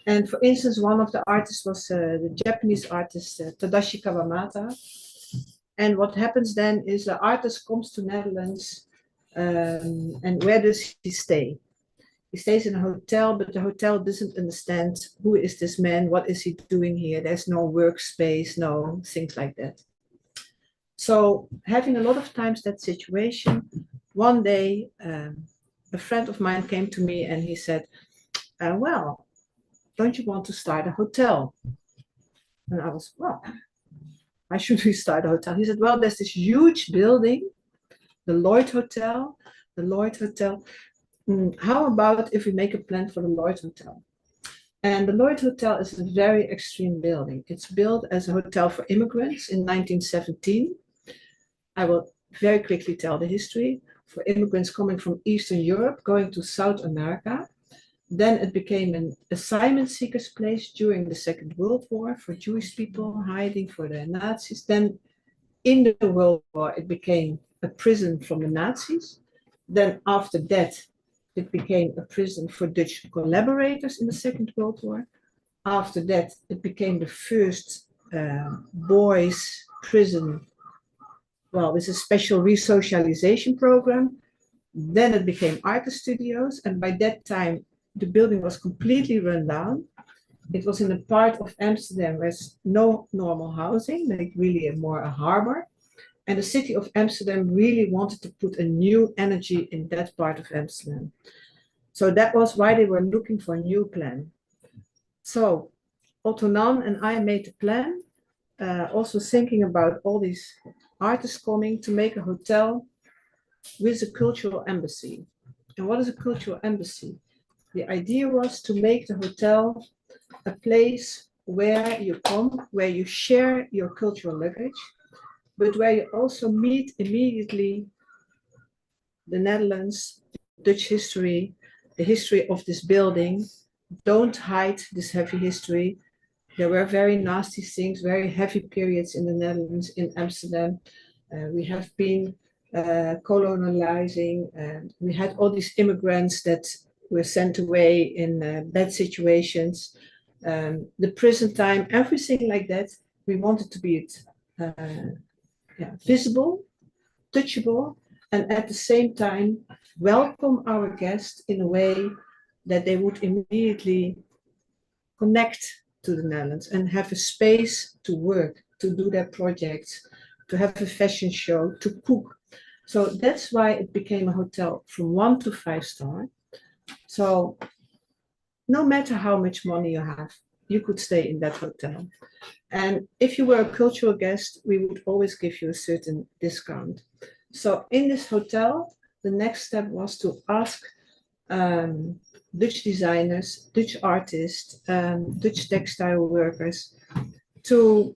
And for instance, one of the artists was the Japanese artist Tadashi Kawamata. And what happens then is the artist comes to Netherlands, and where does he stay? He stays in a hotel, but the hotel doesn't understand who is this man, what is he doing here? There's no workspace, no things like that. So having a lot of times that situation, one day a friend of mine came to me and he said, well, don't you want to start a hotel? And I was, well, why should we start a hotel? He said, well, there's this huge building, the Lloyd Hotel, how about if we make a plan for the Lloyd Hotel? And the Lloyd Hotel is a very extreme building. It's built as a hotel for immigrants in 1917. I will very quickly tell the history. For immigrants coming from Eastern Europe, going to South America. Then it became an assignment seekers place during the Second World War for Jewish people hiding for the Nazis. Then in the World War, it became a prison from the Nazis. Then after that, it became a prison for Dutch collaborators in the Second World War. After that, it became the first boys' prison, well, with a special resocialization program. Then it became artist studios, and by that time, the building was completely run down. It was in a part of Amsterdam where there's no normal housing, like really more a harbor. And the city of Amsterdam really wanted to put a new energy in that part of Amsterdam. So that was why they were looking for a new plan. So Otto Nan and I made a plan, also thinking about all these artists coming to make a hotel with a cultural embassy. And what is a cultural embassy? The idea was to make the hotel a place where you come, where you share your cultural luggage, but where you also meet immediately the Netherlands, Dutch history, the history of this building. Don't hide this heavy history. There were very nasty things, very heavy periods in the Netherlands, in Amsterdam. We have been colonizing, we had all these immigrants that were sent away in bad situations. The prison time, everything like that, we wanted to be visible, touchable, and at the same time welcome our guests in a way that they would immediately connect to the Netherlands and have a space to work, to do their projects, to have a fashion show, to cook. So that's why it became a hotel from 1 to 5 star. So no matter how much money you have, you could stay in that hotel. And if you were a cultural guest, we would always give you a certain discount. So in this hotel, the next step was to ask Dutch designers, Dutch artists, Dutch textile workers to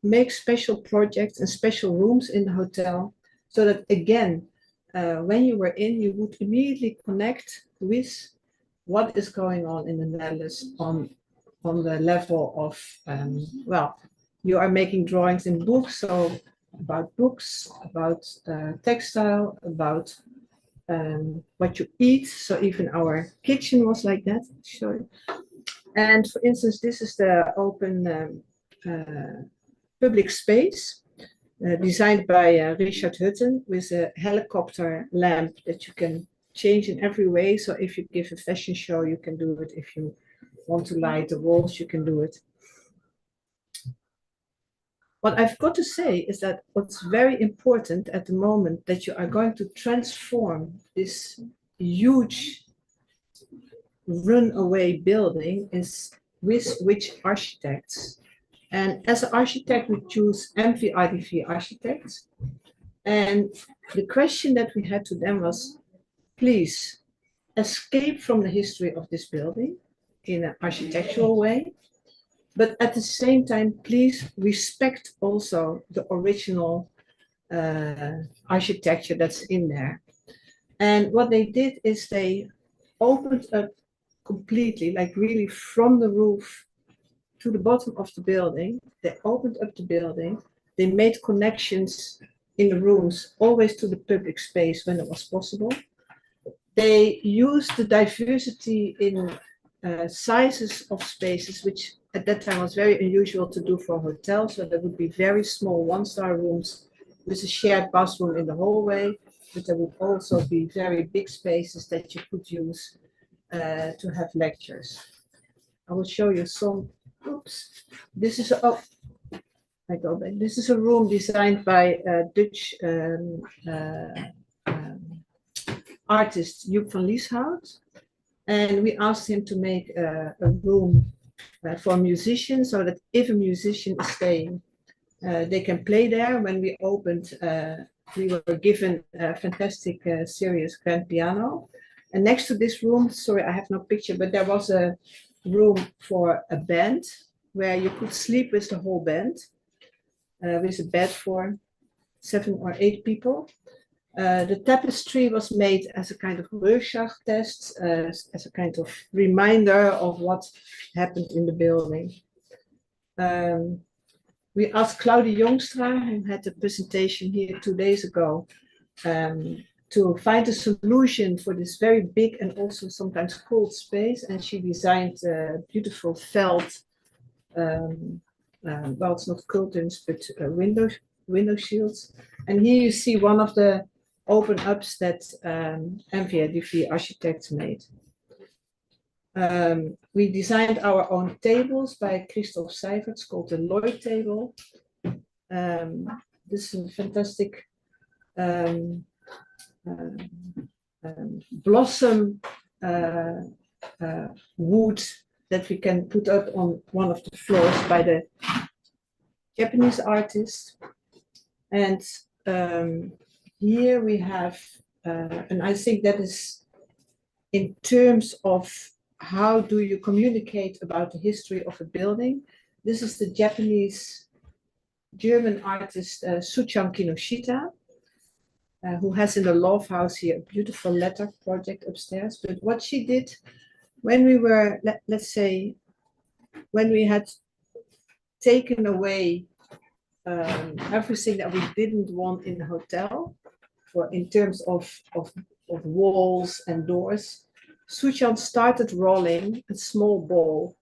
make special projects and special rooms in the hotel so that again, when you were in, you would immediately connect with what is going on in the Netherlands on the level of, well, you are making drawings in books, so about books, about textile, about what you eat. So even our kitchen was like that. Sure. And for instance, this is the open public space designed by Richard Hutten with a helicopter lamp that you can change in every way. So if you give a fashion show, you can do it. If you want to light the walls, you can do it. What I've got to say is that what's very important at the moment that you are going to transform this huge runaway building is with which architects. And as an architect, we choose MVRDV architects. And the question that we had to them was, please escape from the history of this building in an architectural way, but at the same time, please respect also the original architecture that's in there. And what they did is they opened up completely, like really from the roof to the bottom of the building. They opened up the building. They made connections in the rooms, always to the public space when it was possible. They used the diversity in sizes of spaces, which at that time was very unusual to do for hotels. So there would be very small one-star rooms with a shared bathroom in the hallway, but there would also be very big spaces that you could use to have lectures. I will show you some. Oops, this is a, I go back. This is a room designed by Dutch artist Joep van Lieshout, and we asked him to make a room for musicians, so that if a musician is staying, they can play there. When we opened, we were given a fantastic serious grand piano. And next to this room, sorry, I have no picture, but there was a room for a band where you could sleep with the whole band, with a bed for 7 or 8 people. The tapestry was made as a kind of Rorschach test, as a kind of reminder of what happened in the building. We asked Claudia Jongstra, who had a presentation here 2 days ago, to find a solution for this very big and also sometimes cold space, and she designed beautiful felt, well, it's not curtains, but window shields. And here you see one of the open ups that MVRDV architects made. We designed our own tables by Christoph Seiferts, called the Lloyd table. This is a fantastic blossom wood that we can put up on one of the floors by the Japanese artist. And here we have, and I think that is in terms of how do you communicate about the history of a building. This is the Japanese German artist Suchan Kinoshita, who has in the Love House here a beautiful letter project upstairs. But what she did when we were, let's say, when we had taken away everything that we didn't want in the hotel, for in terms of walls and doors, Suchan started rolling a small ball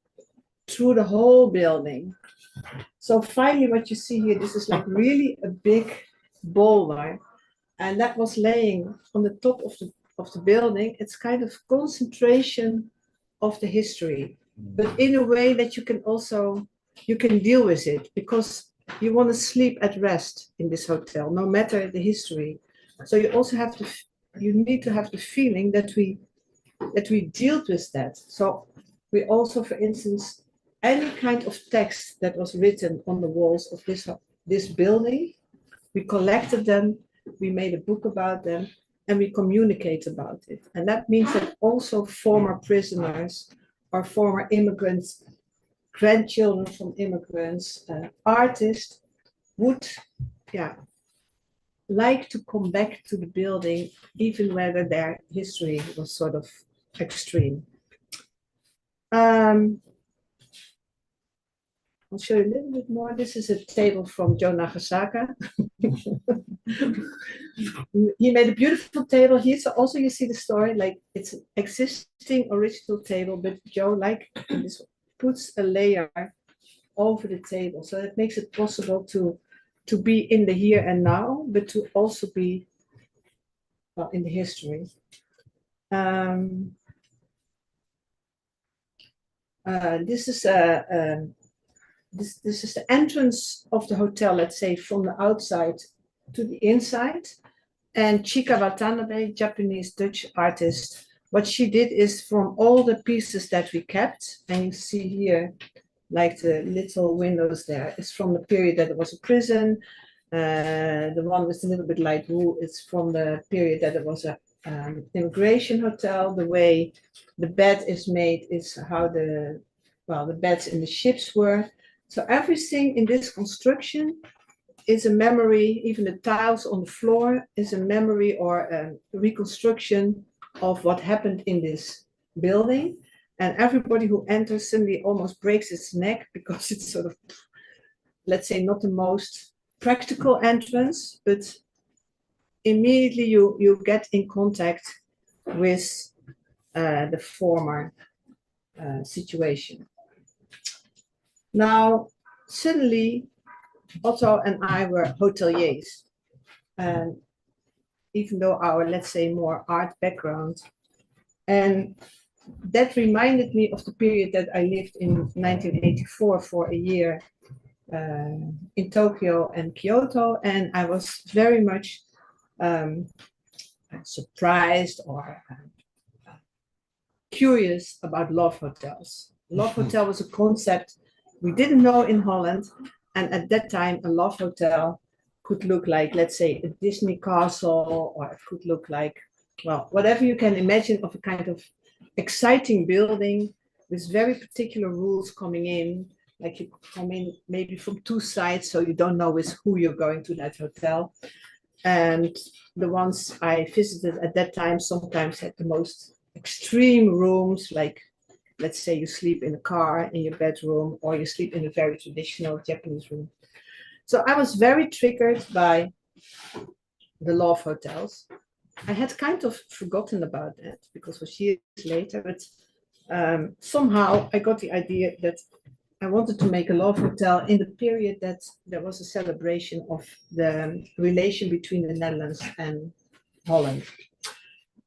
through the whole building. So finally what you see here, this is like really a big boulder, and that was laying on the top of the building. It's kind of concentration of the history, but in a way that you can also, you can deal with it, because you want to sleep at rest in this hotel, no matter the history. So you also have to, you need to have the feeling that we dealt with that. So we also, for instance, any kind of text that was written on the walls of this building, we collected them, we made a book about them, and we communicate about it. And that means that also former prisoners or former immigrants, grandchildren from immigrants, artists would, like to come back to the building, even whether their history was sort of extreme. I'll show you a little bit more. This is a table from Joe Nagasaka. He made a beautiful table here. So also you see the story, like it's an existing original table, but Joe, like this, puts a layer over the table. So that makes it possible to be in the here and now, but to also be, well, in the history. This is this is the entrance of the hotel, let's say from the outside to the inside. And Chika Watanabe, Japanese Dutch artist, what she did is from all the pieces that we kept, and you see here, like the little windows there, it's from the period that it was a prison. The one with a little bit light blue is from the period that it was a immigration hotel. The way the bed is made is how the beds in the ships were. So everything in this construction is a memory. Even the tiles on the floor is a memory or a reconstruction of what happened in this building. And everybody who enters suddenly almost breaks its neck because it's sort of, let's say, not the most practical entrance, but immediately you get in contact with the former situation. Now, suddenly, Otto and I were hoteliers. And even though our, let's say, more art background, and that reminded me of the period that I lived in 1984 for a year in Tokyo and Kyoto, and I was very much surprised or curious about love hotels. Love hotel was a concept we didn't know in Holland, and at that time a love hotel could look like, let's say, a Disney castle, or it could look like, well, whatever you can imagine of a kind of exciting building with very particular rules coming in. Like you come in maybe from two sides, so you don't know with who you're going to that hotel. And the ones I visited at that time sometimes had the most extreme rooms, like let's say you sleep in a car in your bedroom, or you sleep in a very traditional Japanese room. So I was very triggered by the love hotels. I had kind of forgotten about that because it was years later, but somehow I got the idea that I wanted to make a love hotel in the period that there was a celebration of the relation between the Netherlands and Holland.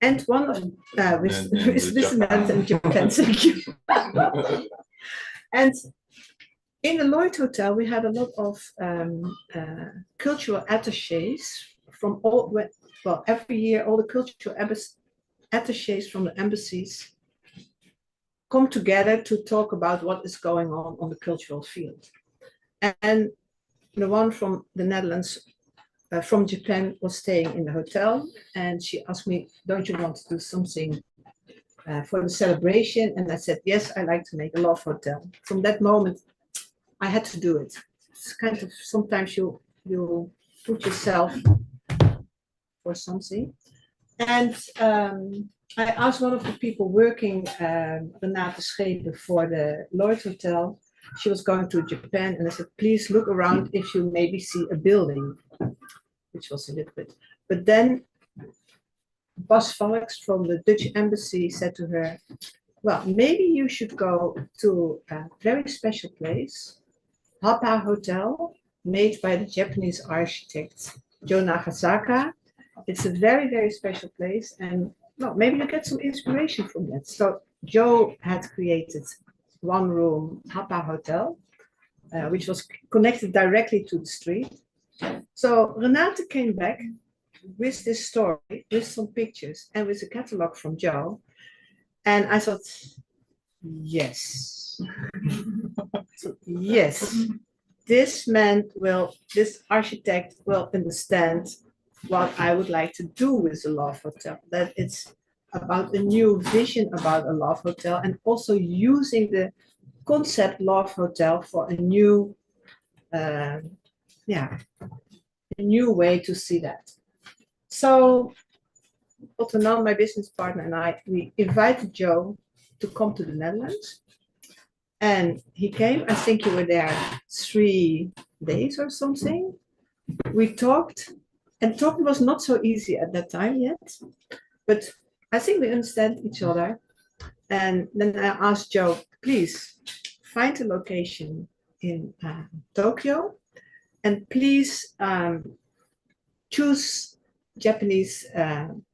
And one of with the Netherlands and Japan, thank you. And in the Lloyd Hotel, we had a lot of cultural attaches from all, well, every year, all the cultural attaches from the embassies come together to talk about what is going on the cultural field. And the one from the Netherlands, from Japan, was staying in the hotel, and she asked me, don't you want to do something for the celebration? And I said, yes, I like to make a love hotel. From that moment, I had to do it. It's kind of, sometimes you put yourself for something. And I asked one of the people working, Renate Schepen, for the Lloyd Hotel. She was going to Japan, and I said, please look around if you maybe see a building, which was a little bit. But then Bas Valks from the Dutch embassy said to her, well, maybe you should go to a very special place, Hapa Hotel, made by the Japanese architect Joe Nagasaka. It's a very, very special place, and well, maybe you get some inspiration from that. So Joe had created one room, Hapa Hotel, which was connected directly to the street. So Renate came back with this story, with some pictures, and with a catalog from Joe. And I thought, yes, so, yes, this architect will understand what I would like to do with a love hotel, that it's about a new vision about a love hotel, and also using the concept love hotel for a new, a new way to see that. So Otto, my business partner, and I, we invited Joe to come to the Netherlands, and he came. I think you were there 3 days or something. We talked, and talking was not so easy at that time yet, but I think we understand each other. And then I asked Joe, please find a location in Tokyo, and please choose Japanese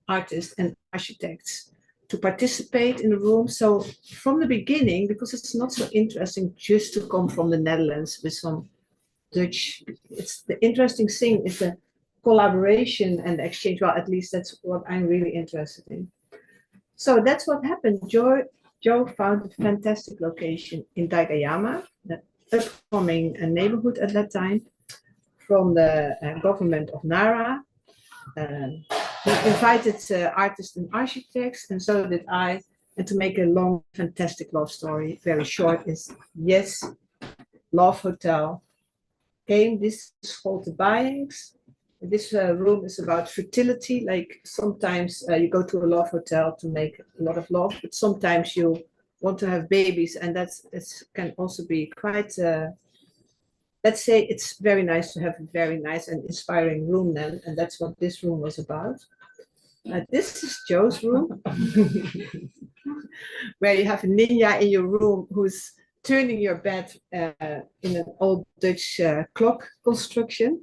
artists and architects to participate in the room. So from the beginning, because it's not so interesting just to come from the Netherlands with some Dutch, it's the interesting thing is the collaboration and the exchange. Well, at least that's what I'm really interested in. So that's what happened. Joe found a fantastic location in Daigayama, the upcoming neighborhood at that time, from the government of Nara. He invited artists and architects, and so did I. And to make a long, fantastic love story, very short, is yes, Love Hotel came. This is called the Buyings. This room is about fertility. Like sometimes you go to a love hotel to make a lot of love, but sometimes you want to have babies, and that can also be quite. Let's say it's very nice to have a very nice and inspiring room then, and that's what this room was about. This is Joe's room, where you have a ninja in your room who's turning your bed in an old Dutch clock construction.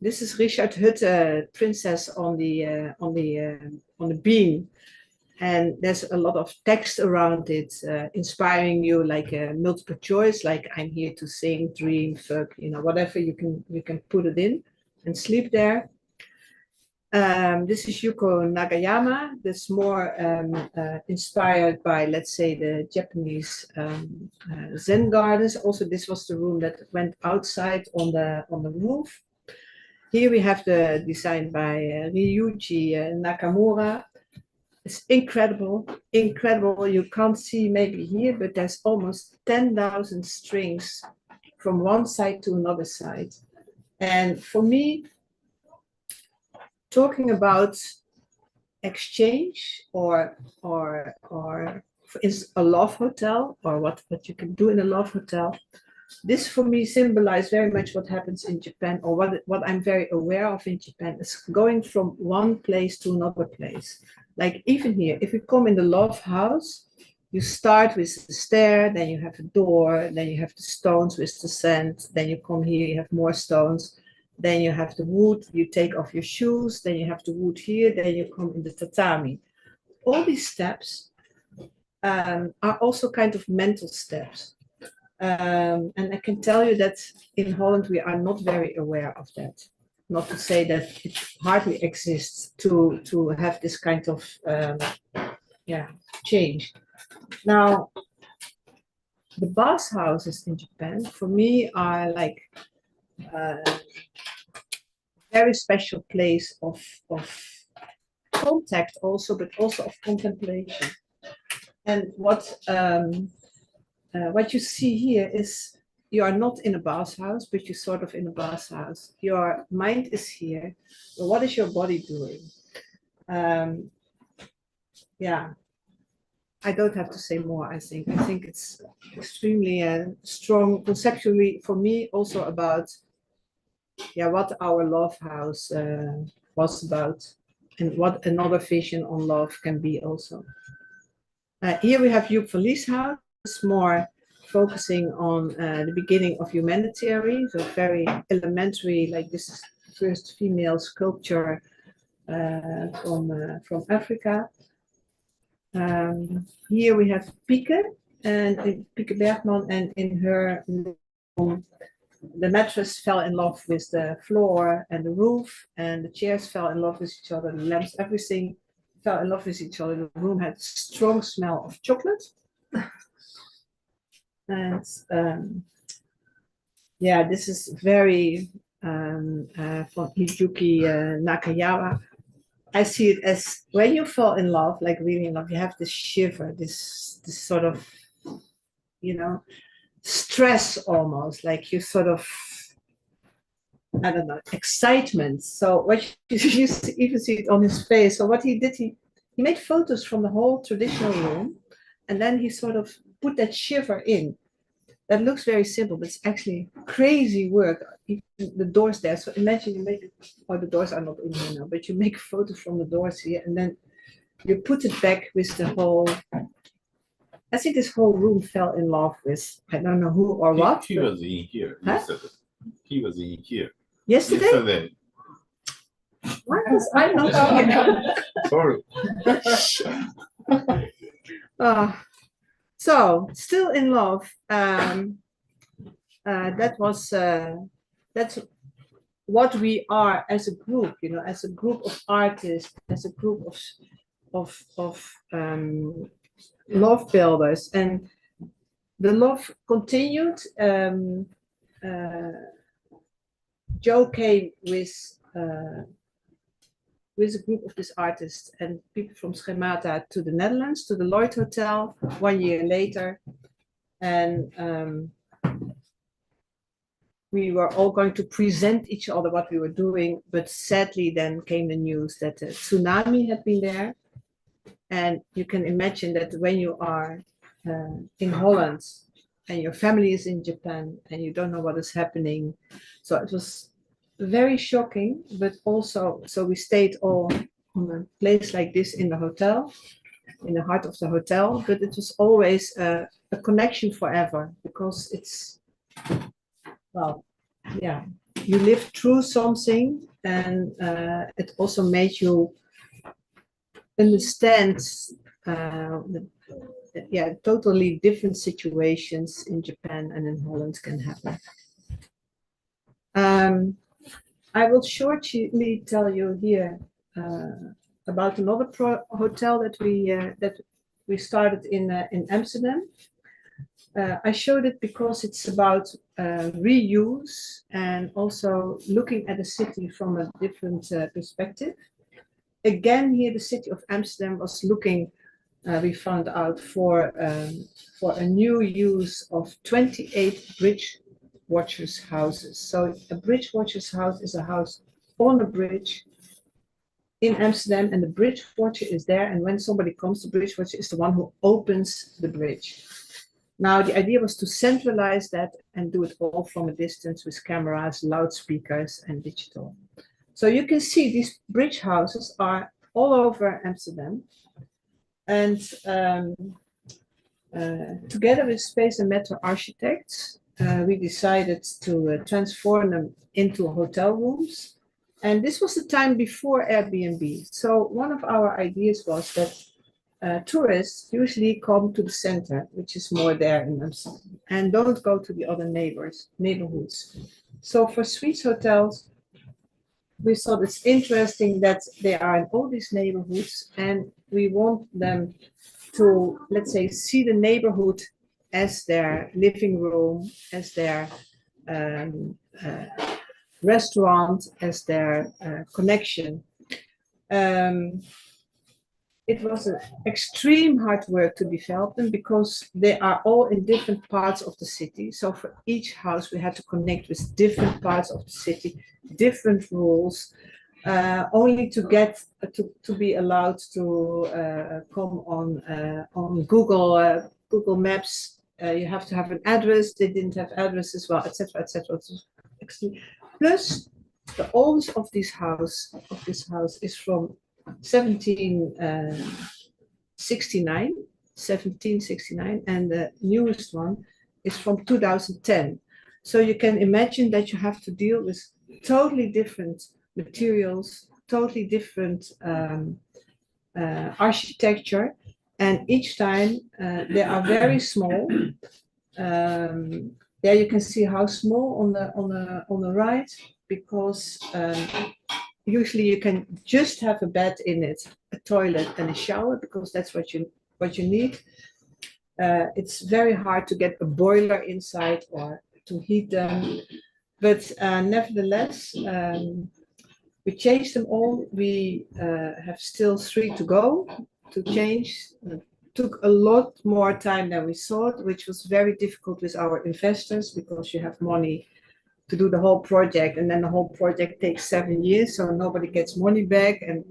This is Richard Hutte, princess on the beam, and there's a lot of text around it, inspiring you, like a multiple choice, like I'm here to sing, dream, fuck, whatever you can put it in and sleep there. This is Yuko Nagayama. That's more inspired by, let's say, the Japanese Zen gardens. Also, this was the room that went outside on the roof. Here we have the design by Ryuji Nakamura. It's incredible, incredible. You can't see maybe here, but there's almost 10,000 strings from one side to another side. And for me, talking about exchange or for instance, a love hotel, or what you can do in a love hotel, this for me symbolized very much what happens in Japan, or what I'm very aware of in Japan, is going from one place to another place. Like even here, if you come in the love house, you start with the stair, then you have a door, then you have the stones with the sand, then you come here, you have more stones, then you have the wood, you take off your shoes, then you have the wood here, then you come in the tatami. All these steps are also kind of mental steps. And I can tell you that in Holland, we are not very aware of that. Not to say that it hardly exists to have this kind of change. Now, the bath houses in Japan, for me, are like very special place of contact also, but also of contemplation. And what you see here is you are not in a bathhouse, but you're sort of in a bathhouse. Your mind is here. But what is your body doing? I don't have to say more, I think. I think it's extremely strong conceptually for me, also about what our love house was about, and what another vision on love can be also. Here we have Joep Verlies house. It's more focusing on the beginning of humanitarian, so very elementary, like this is the first female sculpture from Africa. Here we have Pieke, and Pieke Bergman, and in her room, the mattress fell in love with the floor and the roof, and the chairs fell in love with each other, the lamps, everything fell in love with each other. The room had a strong smell of chocolate. And this is very from Hiyuki Nakayama. I see it as when you fall in love, like really in love, you have this shiver, this sort of, stress almost, like you sort of, I don't know, excitement. So what you even see it on his face. So what he did, he made photos from the whole traditional room, and then he sort of put that shiver in. That looks very simple, but it's actually crazy work. Even the doors there. So imagine you make, the doors are not in here now, but you make a photo from the doors here, and then you put it back with the whole. I think this whole room fell in love with, I don't know who or what. He was in here yesterday. He was in here Yesterday? Why was I not here? Sorry. So still in love. That's what we are as a group, you know, as a group of artists, as a group of love builders, and the love continued. Joe came with a group of these artists and people from Schemata to the Netherlands, to the Lloyd Hotel 1 year later. And we were all going to present each other what we were doing, but sadly then came the news that a tsunami had been there. And you can imagine that when you are in Holland and your family is in Japan and you don't know what is happening. So it was very shocking, but also, so we stayed all on a place like this in the hotel, in the heart of the hotel, but it was always a connection forever, because it's, well, yeah, you lived through something, and it also made you understand yeah, totally different situations in Japan and in Holland can happen. I will shortly tell you here about another hotel that we started in Amsterdam. I showed it because it's about reuse and also looking at the city from a different perspective. Again, here the city of Amsterdam was looking, we found out, for a new use of 28 bridge watchers' houses. So a bridge watcher's house is a house on a bridge in Amsterdam, and the bridge watcher is there, and when somebody comes, the bridge watcher is the one who opens the bridge. Now the idea was to centralize that and do it all from a distance with cameras, loudspeakers, and digital. So you can see these bridge houses are all over Amsterdam, and together with Space and Matter architects, we decided to transform them into hotel rooms. And this was the time before Airbnb. So one of our ideas was that tourists usually come to the center, which is more there in Amsterdam, and don't go to the other neighborhoods. So for Swiss hotels, we thought it's interesting that they are in all these neighborhoods, and we want them to, let's say, see the neighborhood as their living room, as their restaurant, as their connection. It was an extreme hard work to develop them because they are all in different parts of the city. So for each house, we had to connect with different parts of the city, different rules, only to get to be allowed to come on Google Maps. You have to have an address. They didn't have address as well, etc., etc. Plus, the oldest of this house is from 1769, and the newest one is from 2010. So you can imagine that you have to deal with totally different materials, totally different architecture, and each time they are very small. There you can see how small on the right, because usually you can just have a bed in it, a toilet and a shower, because that's what you need. It's very hard to get a boiler inside or to heat them, but nevertheless, we changed them all. We have still 3 to go to change. Took a lot more time than we thought, which was very difficult with our investors, because you have money to do the whole project, and then the whole project takes 7 years, so nobody gets money back, and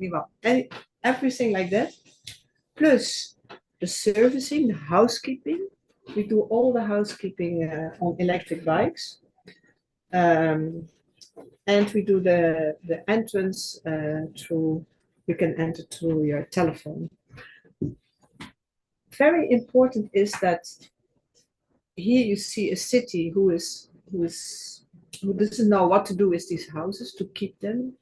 everything like that. Plus the servicing, the housekeeping. We do all the housekeeping on electric bikes, and we do the entrance through. You can enter through your telephone. Very important is that here you see a city who doesn't know what to do with these houses to keep them.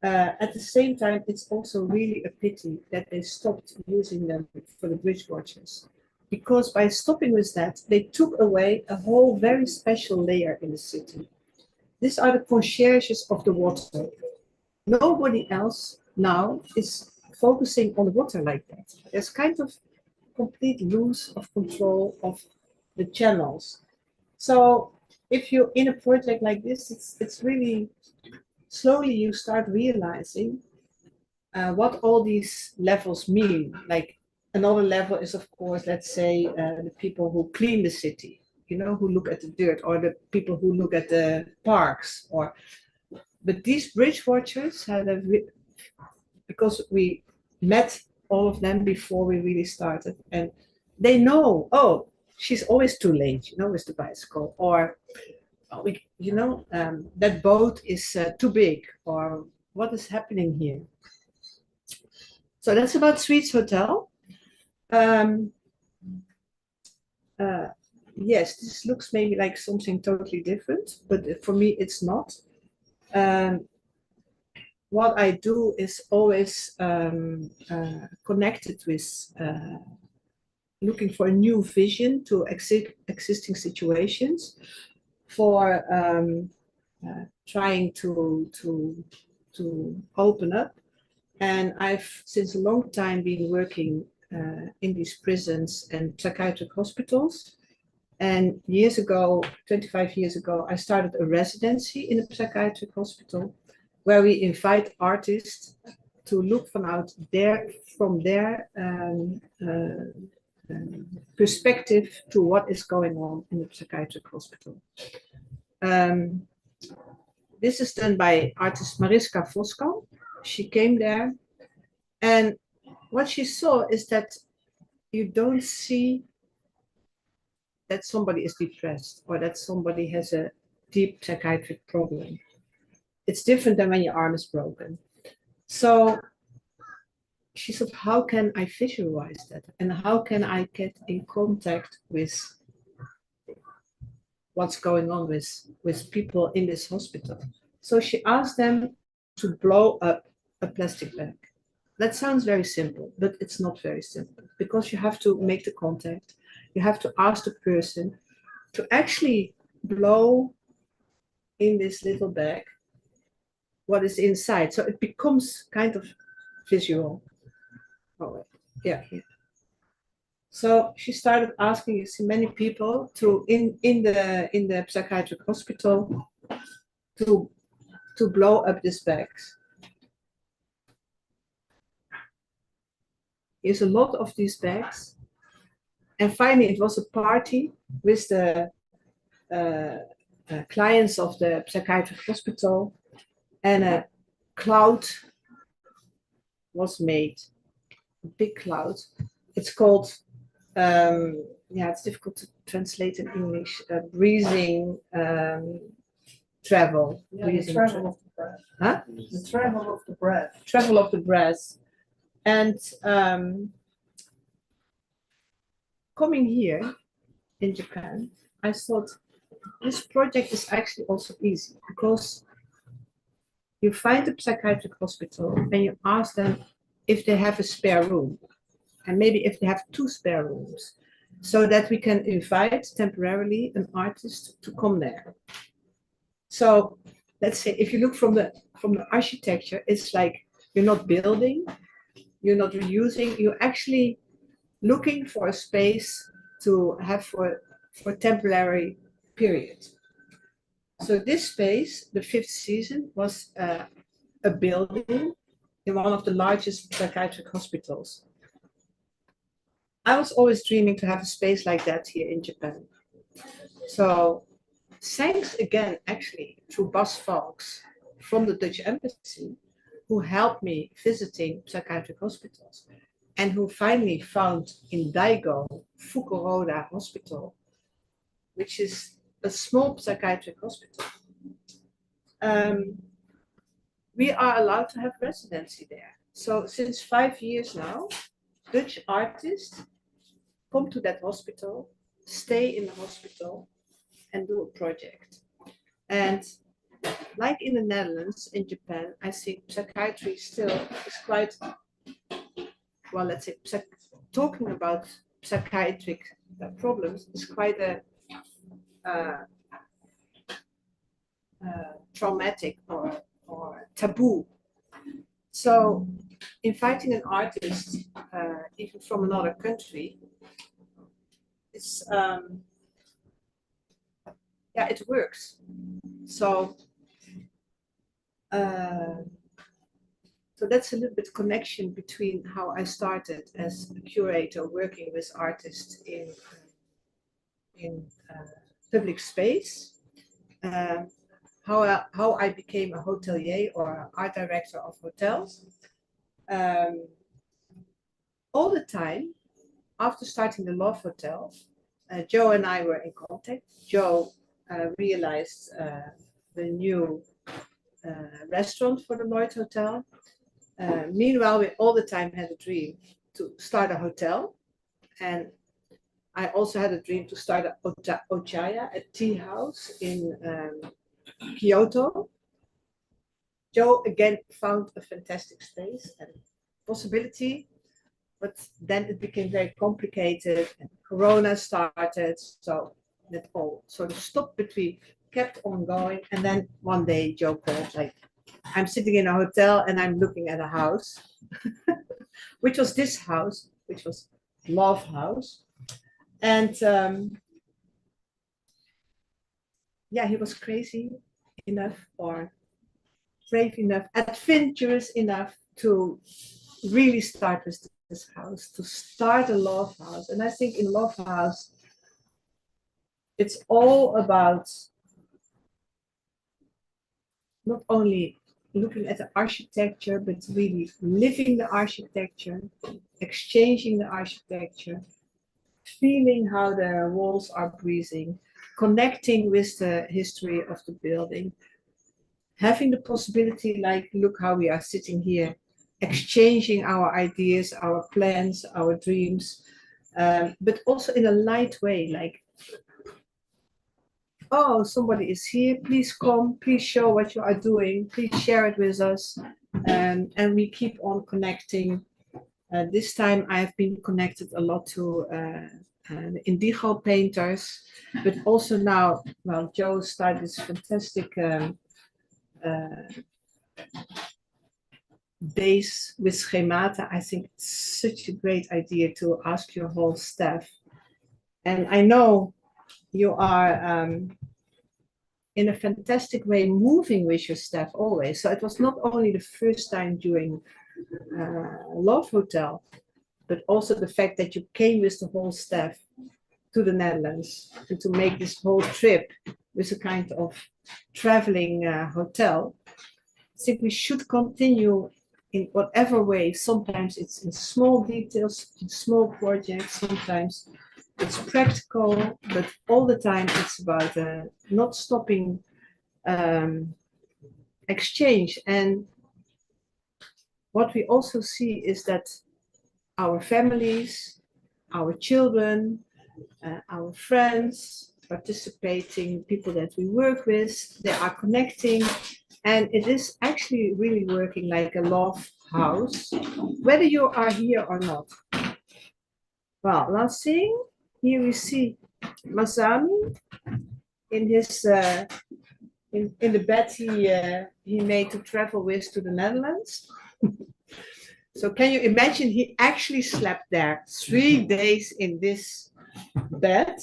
At the same time, it's also really a pity that they stopped using them for the bridge watchers, because by stopping with that, they took away a whole very special layer in the city. These are the concierges of the water. Nobody else now is focusing on the water like that. There's kind of complete loss of control of the channels. So if you're in a project like this, it's really slowly you start realizing what all these levels mean. Like another level is, of course, let's say the people who clean the city, you know, who look at the dirt, or the people who look at the parks, or. But these bridge watchers had because we met all of them before we really started, and they know, oh, she's always too late, you know, with the bicycle, or you know, that boat is too big, or what is happening here. So that's about Sweets Hotel. Yes, this looks maybe like something totally different, but for me it's not. What I do is always connected with looking for a new vision to existing situations, for trying to open up. And I've since a long time been working in these prisons and psychiatric hospitals. And years ago, 25 years ago, I started a residency in a psychiatric hospital, where we invite artists to look from their perspective to what is going on in the psychiatric hospital. This is done by artist Mariska Voskamp. She came there, and what she saw is that you don't see that somebody is depressed or that somebody has a deep psychiatric problem. It's different than when your arm is broken. So she said, how can I visualize that? And how can I get in contact with what's going on with people in this hospital? So she asked them to blow up a plastic bag. That sounds very simple, but it's not very simple, because you have to make the contact. You have to ask the person to actually blow in this little bag what is inside. So it becomes kind of visual. Oh, yeah. So she started asking, you see, many people to in the psychiatric hospital to blow up these bags. Here's a lot of these bags. And finally, it was a party with the clients of the psychiatric hospital, and a cloud was made, a big cloud. It's called, it's difficult to translate in English, breathing travel. Yeah, breathing travel of the breath. Huh? The travel of the breath. Travel of the breath. And coming here in Japan, I thought this project is actually also easy, because you find a psychiatric hospital and you ask them if they have a spare room, and maybe if they have 2 spare rooms, so that we can invite temporarily an artist to come there. So let's say if you look from the architecture, it's like you're not building, you're not reusing, you're actually looking for a space to have for a temporary period. So this space, the 5th season, was a building in one of the largest psychiatric hospitals. I was always dreaming to have a space like that here in Japan. So thanks again, actually, to Bas Valks from the Dutch Embassy, who helped me visiting psychiatric hospitals, and who finally found in Daigo, Fukuroda Hospital, which is a small psychiatric hospital. We are allowed to have residency there. So since 5 years now, Dutch artists come to that hospital, stay in the hospital, and do a project. And like in the Netherlands, in Japan, I think psychiatry still is quite, well, let's say, talking about psychiatric problems is quite a traumatic or taboo. So inviting an artist, even from another country, it's yeah, it works. So so that's a little bit connection between how I started as a curator working with artists in public space, how I became a hotelier or art director of hotels. All the time, after starting the Love Hotel, Joe and I were in contact. Joe realized the new restaurant for the Lloyd Hotel. Meanwhile, we all the time had a dream to start a hotel. And I also had a dream to start a Ochaya, a tea house in Kyoto. Joe again found a fantastic space and possibility, but then it became very complicated and Corona started, so that all sort of stopped, but we kept on going. And then one day Joe called, like, I'm sitting in a hotel and I'm looking at a house, which was this house, which was Love House. And yeah, he was crazy enough or brave enough, adventurous enough to really start with this house, to start a Love House. And I think in Love House, it's all about not only looking at the architecture, but really living the architecture, exchanging the architecture, feeling how the walls are breathing, connecting with the history of the building, having the possibility, like, look how we are sitting here, exchanging our ideas, our plans, our dreams, but also in a light way, like, oh, somebody is here, please come, please show what you are doing, please share it with us. And we keep on connecting. This time I have been connected a lot to indigo painters, but also now, well, Joe started this fantastic days with schemata. I think it's such a great idea to ask your whole staff. And I know you are in a fantastic way moving with your staff always. So it was not only the first time during Love Hotel, but also the fact that you came with the whole staff to the Netherlands and to make this whole trip with a kind of traveling hotel. I think we should continue in whatever way. Sometimes it's in small details, in small projects, sometimes it's practical, but all the time it's about not stopping exchange. And what we also see is that our families, our children, our friends, participating, people that we work with, they are connecting. And it is actually really working like a love house, whether you are here or not. Well, last thing, here we see Masami in his in the bed he made to travel with to the Netherlands. So can you imagine, he actually slept there 3 days in this bed.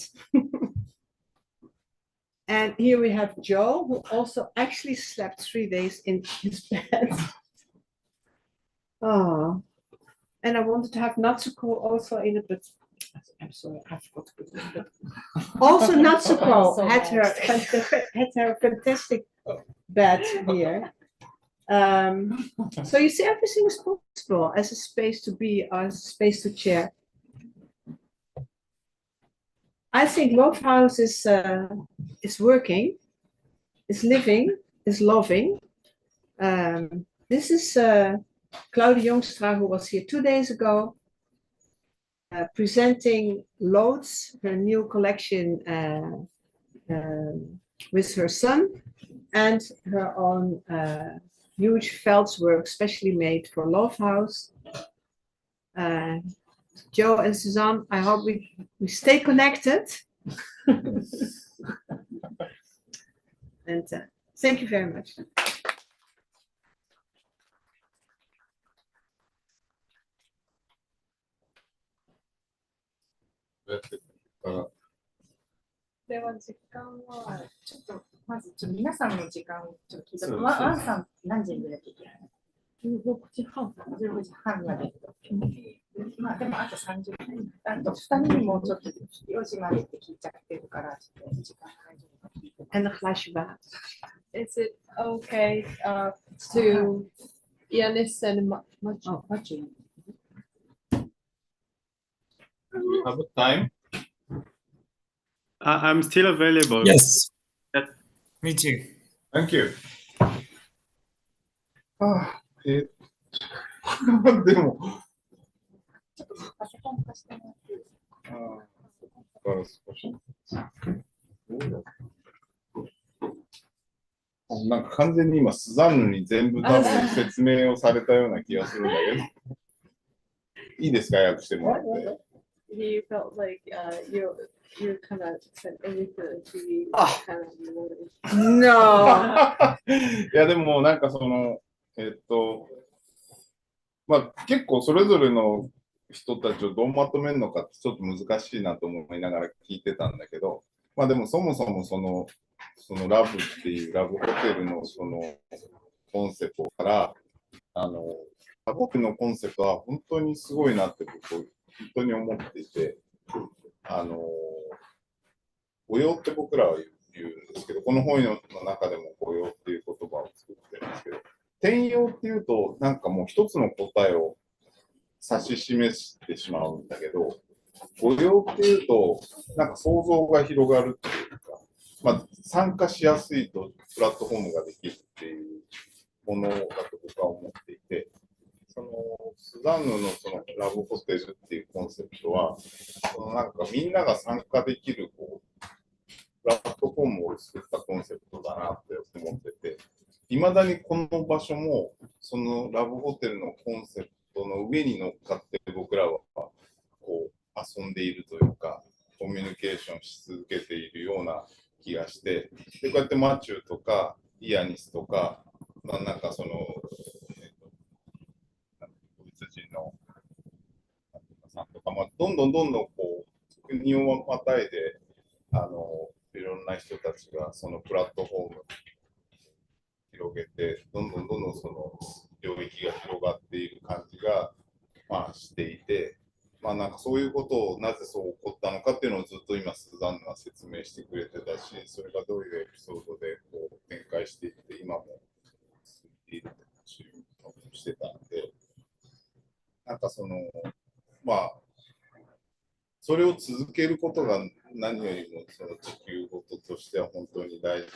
And here we have Joe, who also actually slept 3 days in his bed. Oh, and I wanted to have Natsuko also in it, but I'm sorry, I forgot to put it. But also Natsuko So had her fantastic bed here. So you see, everything is possible as a space to be, as a space to share. I think Love House is working, is living, is loving. This is Claudia Jongstra, who was here 2 days ago, presenting Loads, her new collection with her son. and her own huge felts work, specially made for Love House. Joe and Suzanne, I hope we stay connected. And thank you very much. That's it. では時間はちょっとまず皆さんの時間をちょっと聞いて、そうですワンさん何時に出なきゃいけない16時半。 16時半まで。まあでもあと30分。あと2人にもちょっと4時までって聞いちゃってるから、ちょっと時間大丈夫か。And a flashback. Is it okay to Yanis and Machi? Do you have time? I'm still available. Yes. Yes. Me too. Thank you. でも、パソコン化してもらっていいですか。そこから少し。なんか完全に今、スザンヌに全部多分説明をされたような気がするんだけど。いいですか、訳してもらって。He felt like you kind of said everything to be kind of No. いや、でもなんかまあ結構それぞれの人たちをどうまとめるのかってちょっと難しいなと思いながら聞いてたんだけど、まあでもそもそもそのラブっていうラブホテルのそのコンセプトから、ラブホテルのコンセプトは本当にすごいなって僕本当に思っていて、御用って僕らは言うんですけど、この本の中でも御用っていう言葉を作ってるんですけど、転用っていうとなんかもう一つの答えを指し示してしまうんだけど、御用っていうとなんか想像が広がるっていうか、まあ、参加しやすいとプラットフォームができるっていうものだと僕は思っていて、スザンヌのそのラブホテルっていうコンセプトは、なんかみんなが参加できるプラットフォームを作ったコンセプトだなって思ってて、いまだにこの場所もそのラブホテルのコンセプトの上に乗っかって僕らはこう遊んでいるというか、コミュニケーションし続けているような気がして、でこうやってマチューとかイアニスとか、まあ、なんかそのドイツ人のさんとか、まあ、どんどんこう国をまたいでいろんな人たちがそのプラットフォームを広げて、どんどんその領域が広がっている感じが、まあ、していて、まあなんかそういうことをなぜそう起こったのかっていうのをずっと今スザンヌは説明してくれてたし、それがどういうエピソードでこう展開していって今も続いているって話をしてたんで、なんかまあそれを続けることが何よりもその地球ごととしては本当に大事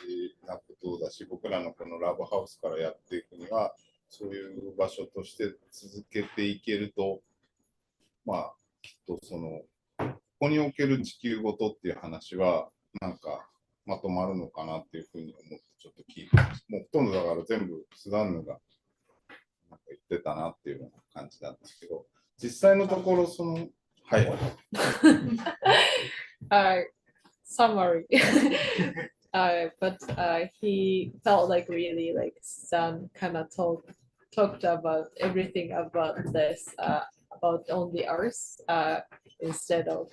なことだし、僕らのこのラブハウスからやっていくにはそういう場所として続けていけると、まあきっとここにおける地球ごとっていう話はなんかまとまるのかなっていうふうに思ってちょっと聞いてます。もうほとんどだから全部スザンヌがなんか言ってたなっていうような感じなんですけど、実際のところはい。Summary. But he felt like really like Stan kind of talked about everything about this about only ours instead of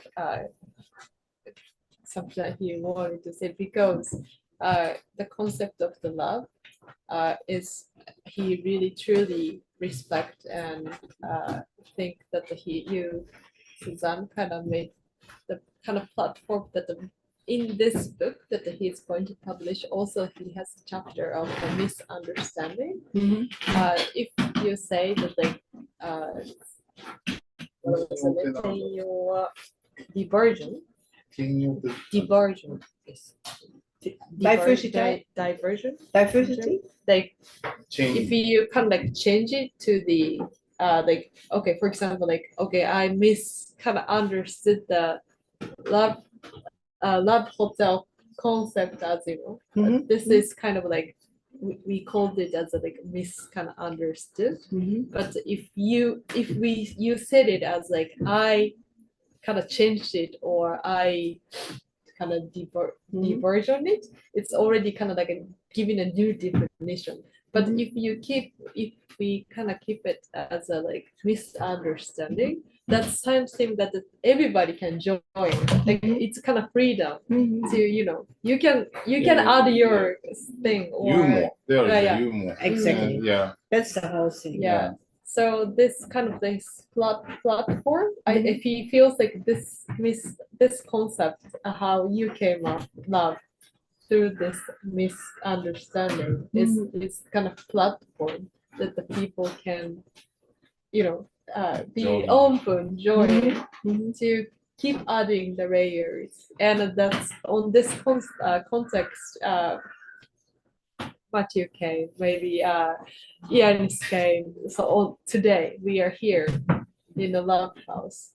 something that he wanted to say, because the concept of the love is he really truly respect and think that Suzanne kind of made the kind of platform that in this book that he's going to publish. Also, he has a chapter of the misunderstanding. If you say that your diversion. Yes. Diversity. Diversity. Like if you kind of like change it to the like, okay, for example, like, okay, I kind of understood the love hotel concept as Mhm. this is kind of like we called it as a like kind of understood. But if you said it as like I kind of changed it or I kind of diversion it, it's already kind of like giving a new definition. But if we kind of keep it as a like misunderstanding, that's something that everybody can join. Like it's kind of freedom to you can add your thing or Humor. There is yeah. humor. Exactly. Yeah. That's the whole thing. Yeah. So this kind of this platform, if he feels like this concept, how you came up love through this misunderstanding is kind of platform that the people can, be Join. open, join to keep adding the layers, and that's on this context. Matthew came, maybe Ian's came. So today we are here in the love house.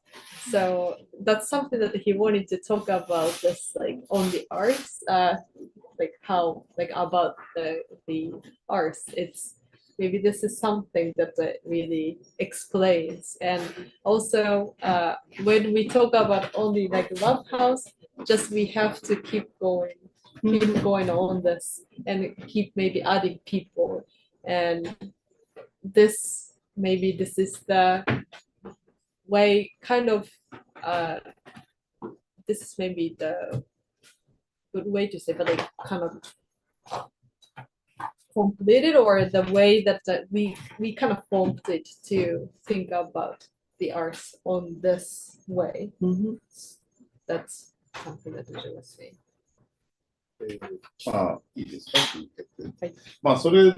So that's something that he wanted to talk about, this like on the arts, like how like about the arts. It's maybe this is something that really explains, and also when we talk about only like love house, just we have to keep going on this and keep maybe adding people, and this is the way kind of this is maybe the good way to say, but like kind of completed, or the way that we kind of formed it to think about the arts on this way. That's something that we was saying. まあ、いいですか、聞いてて。はいまあ、それ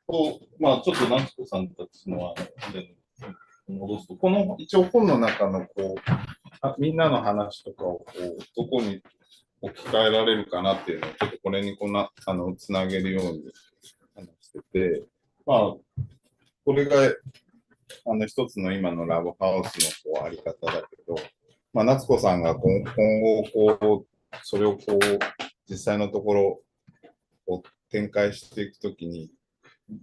を、まあ、ちょっと夏子さんたちの戻すと、この一応本の中のみんなの話とかをどこに置き換えられるかなっていうのを、ちょっとこれにつなげるように話してて、まあ、これが一つの今のラブハウスのあり方だけど、まあ、夏子さんが今後それを実際のところを展開していくときに、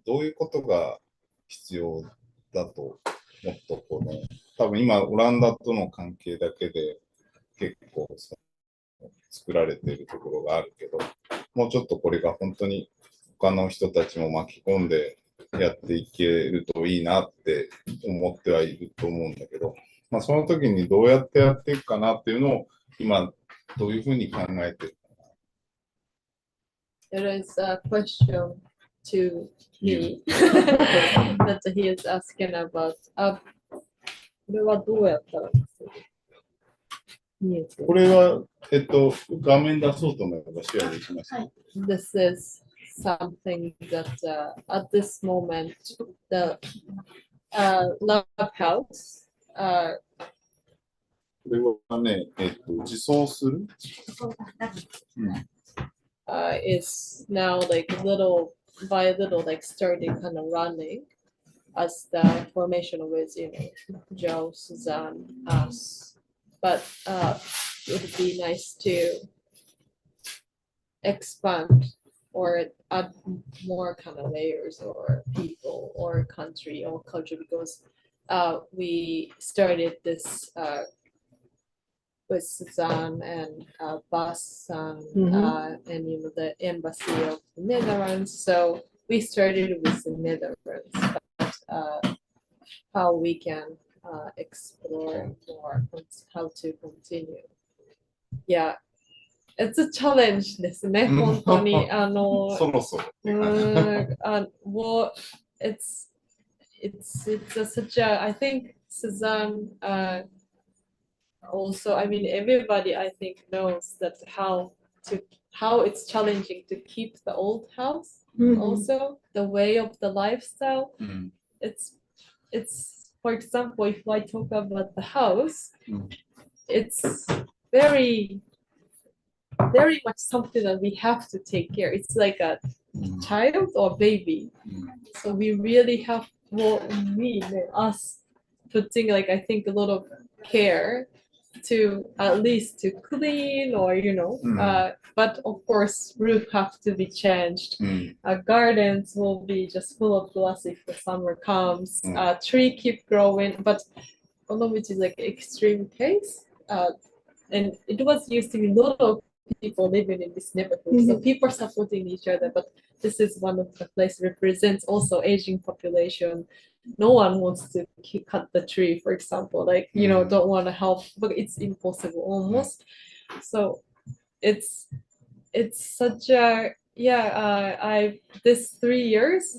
どういうことが必要だと、もっと多分今、オランダとの関係だけで結構作られているところがあるけど、もうちょっとこれが本当に他の人たちも巻き込んでやっていけるといいなって思ってはいると思うんだけど、まあ、その時にどうやってやっていくかなっていうのを今、どういうふうに考えてるかな。There is a question to me that he is asking about. これはどうやったら見えてる？これは、画面出そうと思えばシェアできます。This is something that at this moment the love house これはね、自走する、is now like little by little like starting kind of running as the formation with Joe, Suzanne, us, but it would be nice to expand or add more kind of layers or people or country or culture, because we started this with Suzanne and Bas and the embassy of the Netherlands. So we started with the Netherlands, but how we can explore more, how to continue. Yeah, it's a challenge ですね、本当に。そろそろって感じ。well, it's such a, I think Suzanne also, I mean, everybody I think knows that how it's challenging to keep the old house. Also the way of the lifestyle. It's for example, if I talk about the house, it's very much something that we have to take care. It's like a child or baby. So we really have, well, us putting like, I think, a lot of care to at least to clean or but of course roof have to be changed. Gardens will be just full of glass if the summer comes. Tree keep growing, but which is like extreme case, and it was used to be a lot of people living in this neighborhood, so people are supporting each other. But this is one of the places represents also aging population. No one wants to cut the tree, for example, like don't want to help, but it's impossible almost. So it's such a I this 3 years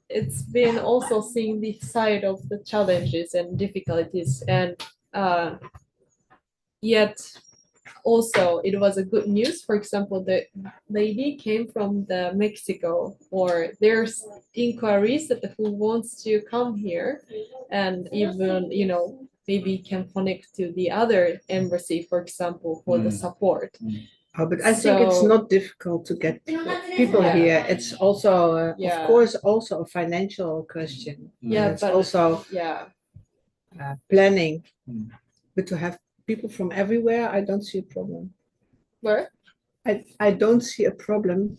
it's been also seeing the side of the challenges and difficulties, and yet also it was a good news. For example, the lady came from the Mexico, or there's inquiries that who wants to come here, and even maybe can connect to the other embassy, for example, for the support. But I think it's not difficult to get people here. It's also, of course, also a financial question. It's also planning. But to have people from everywhere, I don't see a problem. Where? I don't see a problem.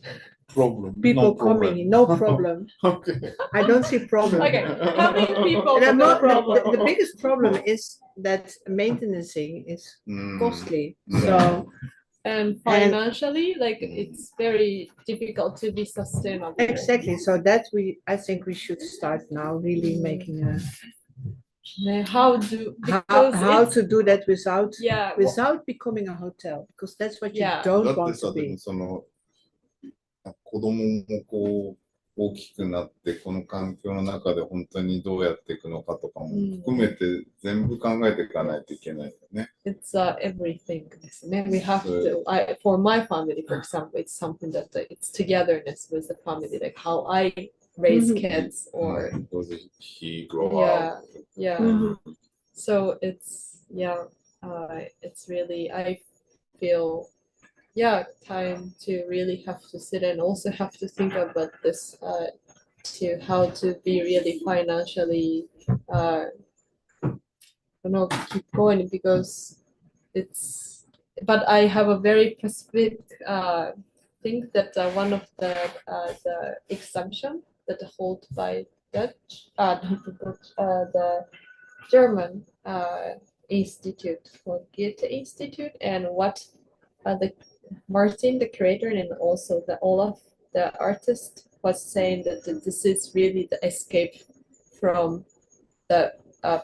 No People problem. coming, no problem. Okay. I don't see problem. Okay, having people, And no problem. the biggest problem is that maintaining is costly. So. And financially, like it's very difficult to be sustainable. Exactly. So that I think we should start now really making a how to do that without becoming a hotel, because that's what you don't want to be. 子供もこう大きくなってこの環境の中で本当にどうやっていくのかとかも含めて全部考えていかないといけないよね。It's everything ですね。We have to. For my family, for example, it's something that it's togetherness with the family, like how I raise kids or because he grow up. So it's it's really I feel. Time to really have to sit and also have to think about this to how to be really financially keep going, because but I have a very specific thing that one of the exemption that hold by Dutch the German institute for Goethe Institute, and what the Martin, the creator, and also the Olaf, the artist, was saying that this is really the escape from the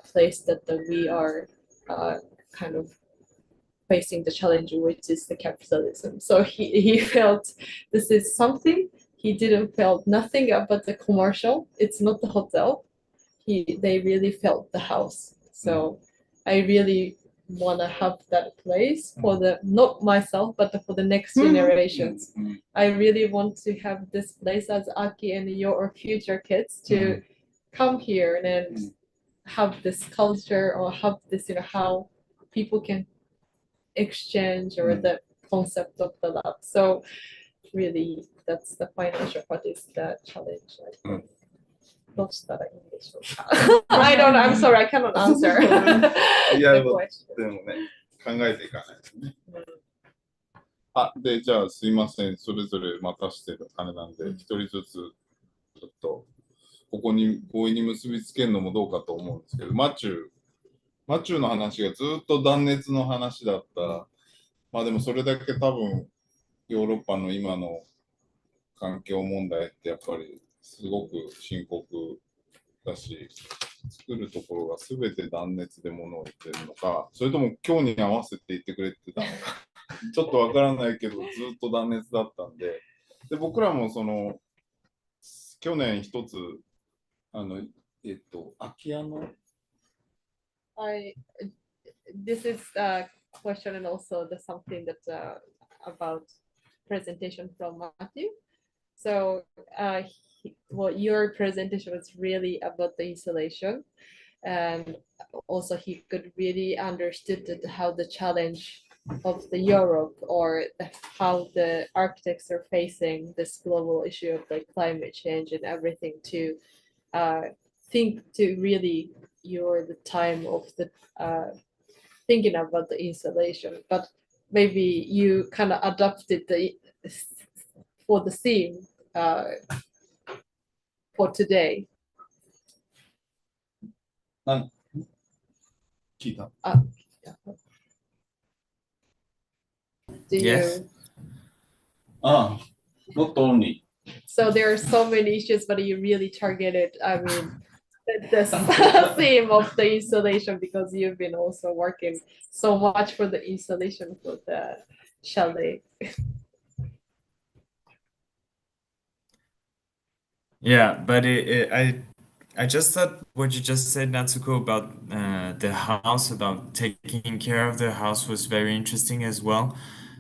place that we are kind of facing the challenge, which is the capitalism. So he felt this is something. He didn't felt nothing about the commercial. It's not the hotel. They really felt the house. So I really want to have that place for the not myself but for the next generations. I really want to have this place as Aki and your future kids to come here and have this culture, or have this how people can exchange, or the concept of the love. So really that's the financial part is the challenge. I don't know. I'm sorry, I cannot answer. いや、 the question. でもね、考えていかないとね。で、じゃあすいません、それぞれ待たしてるあれなんで、一人ずつちょっとここに合意に結びつけるのもどうかと思うんですけど、マチューの話がずっと断熱の話だった。まあでもそれだけ多分ヨーロッパの今の環境問題ってやっぱりすごく深刻だし、作るところが全て断熱で物を言ってるのか、それとも今日に合わせて言ってくれてたのか、ちょっとわからないけどずっと断熱だったんで、僕らもその去年一つ空き家の This is a question, and also the something that about presentation from Matthew. So your presentation was really about the insulation, and also he could really understood how the challenge of the Europe, or how the architects are facing this global issue of the climate change and everything, to think to really the time of the thinking about the installation, but maybe you kind of adapted for the theme for today. 聞いた Do Yes. you? not only. So there are so many issues, but you really targeted, I mean, the theme of the installation because you've been also working so much for the installation for the chalet. Yeah, but I just thought what you just said, Natsuko, about the house, about taking care of the house was very interesting as well,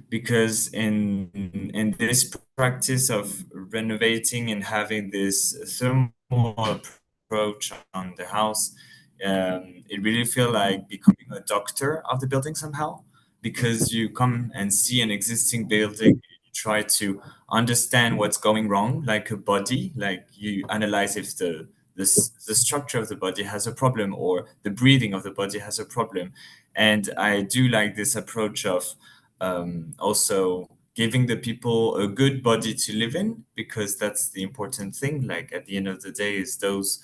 because in this practice of renovating and having this thermal approach on the house, it really feel like becoming a doctor of the building somehow, because you come and see an existing building, you try to understand what's going wrong, like a body, like you analyze if the structure of the body has a problem or the breathing of the body has a problem. And I do like this approach of also giving the people a good body to live in, because that's the important thing. Like at the end of the day, is those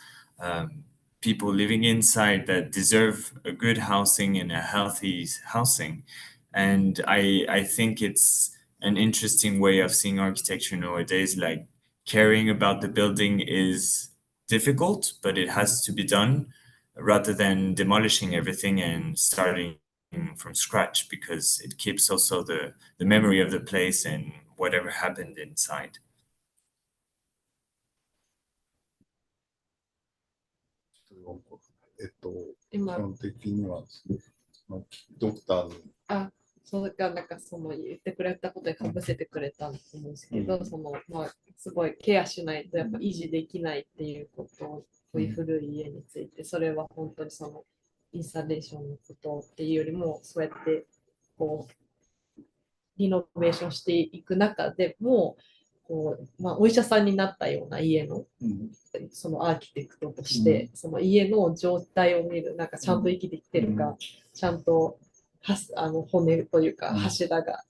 people living inside that deserve a good housing and a healthy housing. And I think it's an interesting way of seeing architecture nowadays. Like caring about the building is difficult, but it has to be done rather than demolishing everything and starting from scratch, because it keeps also the memory of the place and whatever happened inside. 基本的にはドクターのそうがなんかその言ってくれたことにかぶせてくれたと思うんですけど、そのまあすごいケアしないとやっぱ維持できないっていうことを、こういう古い家について、それは本当にそのインスタレーションのことっていうよりも、そうやってこうリノベーションしていく中でも、こうまあ、お医者さんになったような家の、そのアーキテクトとして、その家の状態を見る、なんかちゃんと生きてきてるか、ちゃんと骨というか柱が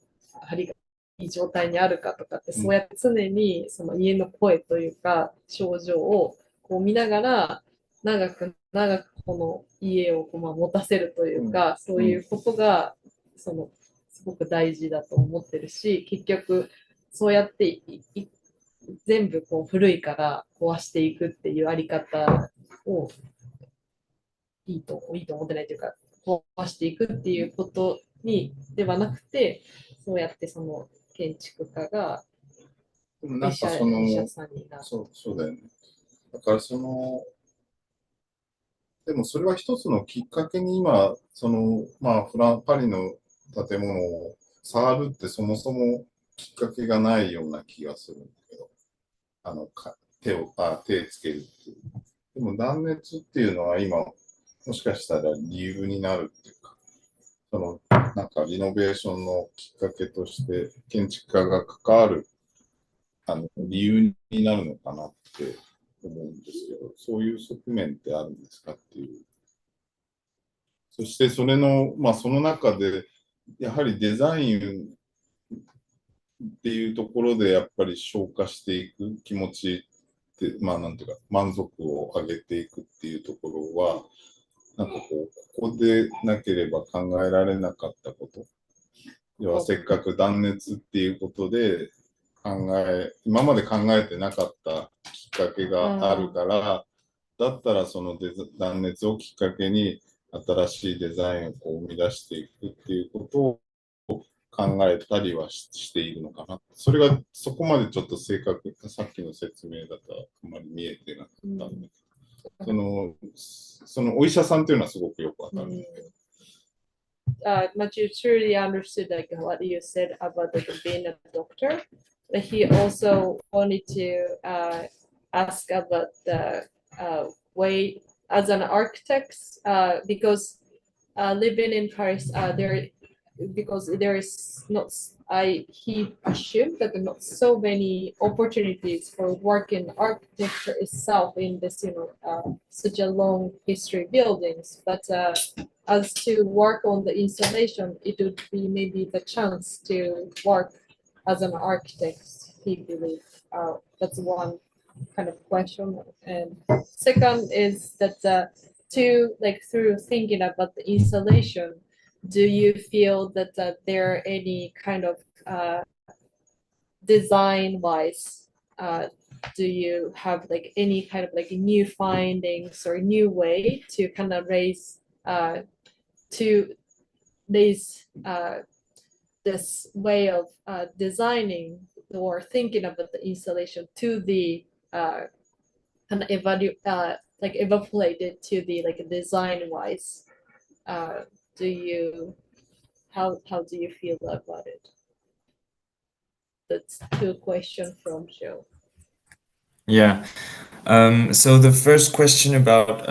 梁がいい状態にあるかとかって、そうやって常にその家の声というか症状をこう見ながら長くこの家をこう持たせるというか、そういうことがそのすごく大事だと思ってるし、結局そうやって全部こう古いから壊していくっていうあり方をいいと思ってないというか、壊していくっていうことにではなくて、そうやってその建築家がなんかその医者さんになる。そうだよね。だからでもそれは一つのきっかけに今、パリの建物を触るってそもそもきっかけがないような気がするんだけど、手つけるっていう。でも断熱っていうのは今、もしかしたら理由になるっていうか、なんかリノベーションのきっかけとして建築家が関わる理由になるのかなって思うんですけど、そういう側面ってあるんですかっていう。そしてその中でやはりデザインっていうところでやっぱり消化していく気持ちって、なんていうか満足を上げていくっていうところは、なんかここでなければ考えられなかったこと。要はせっかく断熱っていうことで今まで考えてなかったきっかけがあるから、だったらその断熱をきっかけに新しいデザインを生み出していくっていうことを考えたりはしているのかな。それがそこまでちょっと正確、さっきの説明だとあまり見えてなかったんで、そのお医者さんっていうのはすごくよくわかるんだけど。But you truly understood like what you said about being a doctor. But he also wanted to ask about the way as an architect, because living in Paris, because there is not, he assumed that there are not so many opportunities for work in architecture itself in this, such a long history buildings. But as to work on the installation, it would be maybe the chance to work as an architect, he believes. That's one kind of question. And second is that through thinking about the installation, do you feel that there are any kind of design-wise, do you have like any kind of like new findings or new way to kind of raise this way of designing or thinking about the installation to the kind of evaluated to the like design-wise? How do you feel about it? That's two questions from Joe. Yeah. So the first question about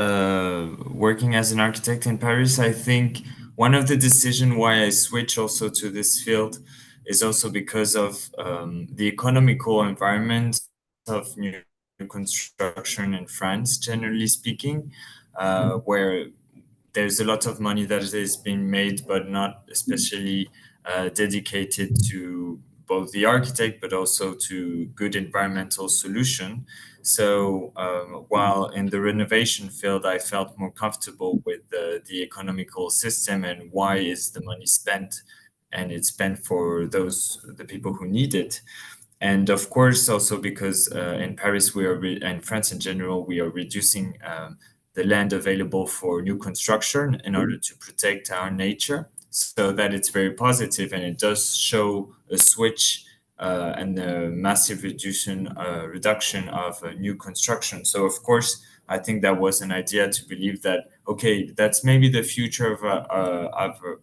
working as an architect in Paris, I think one of the decisions why I switch also to this field is also because of the economical environment of new construction in France, generally speaking, where there's a lot of money that is being made, but not especially dedicated to both the architect, but also to good environmental solution. So while in the renovation field, I felt more comfortable with the economical system and why is the money spent, and it's spent for the people who need it. And of course, also because in Paris, and France in general, we are reducing the land available for new construction in order to protect our nature. So that it's very positive, and it does show a switch and a massive reduction of new construction. So of course, I think that was an idea to believe that, okay, that's maybe the future of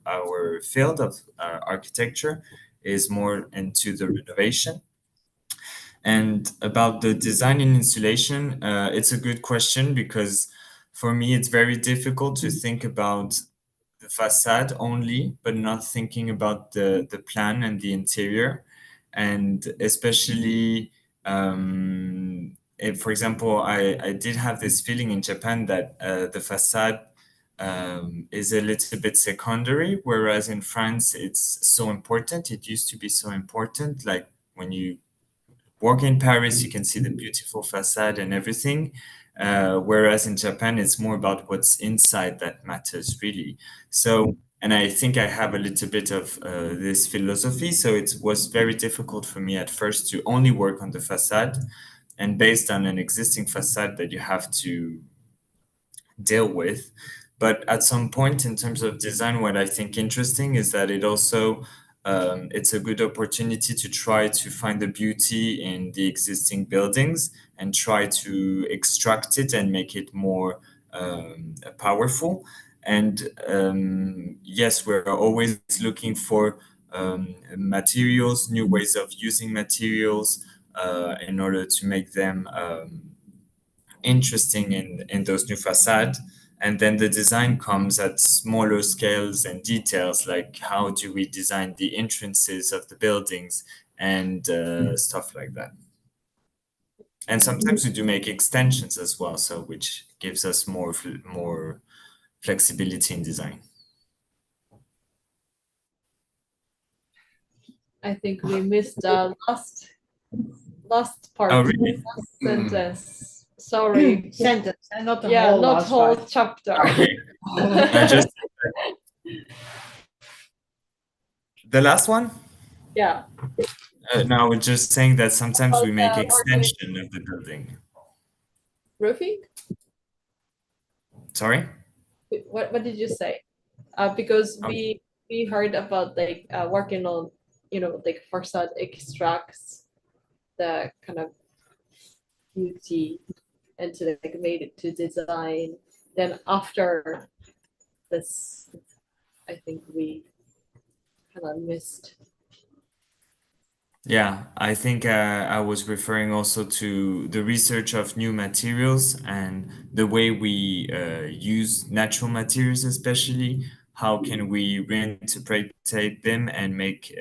our field of architecture is more into the renovation. And about the design and installation, it's a good question because for me, it's very difficult to think about the facade only, but not thinking about the plan and the interior. And especially, if, for example, I did have this feeling in Japan that the facade is a little bit secondary, whereas in France, it's so important. It used to be so important. Like when you walk in Paris, you can see the beautiful facade and everything. Whereas in Japan, it's more about what's inside that matters, really. So, and I think I have a little bit of this philosophy. So it was very difficult for me at first to only work on the facade, and based on an existing facade that you have to deal with. But at some point, in terms of design, what I think interesting is that it also it's a good opportunity to try to find the beauty in the existing buildings and try to extract it and make it more powerful. And yes, we're always looking for materials, new ways of using materials in order to make them interesting in those new facades. And then the design comes at smaller scales and details, like how do we design the entrances of the buildings and stuff like that. And sometimes we do make extensions as well, so which gives us more flexibility in design. I think we missed the last part. Oh, really? Last sentence. Sorry. Sentence, and not the Yeah, whole not last whole part. chapter. Okay. I just the last one? Yeah. No, we're just saying that sometimes we make About, extension of the building. roofing? Sorry? What did you say? Because we heard about like working on, like facade extracts the kind of beauty and to like made it to design. Then after this, I think we kind of missed. Yeah, I think I was referring also to the research of new materials and the way we use natural materials, especially. How can we reinterpret them and make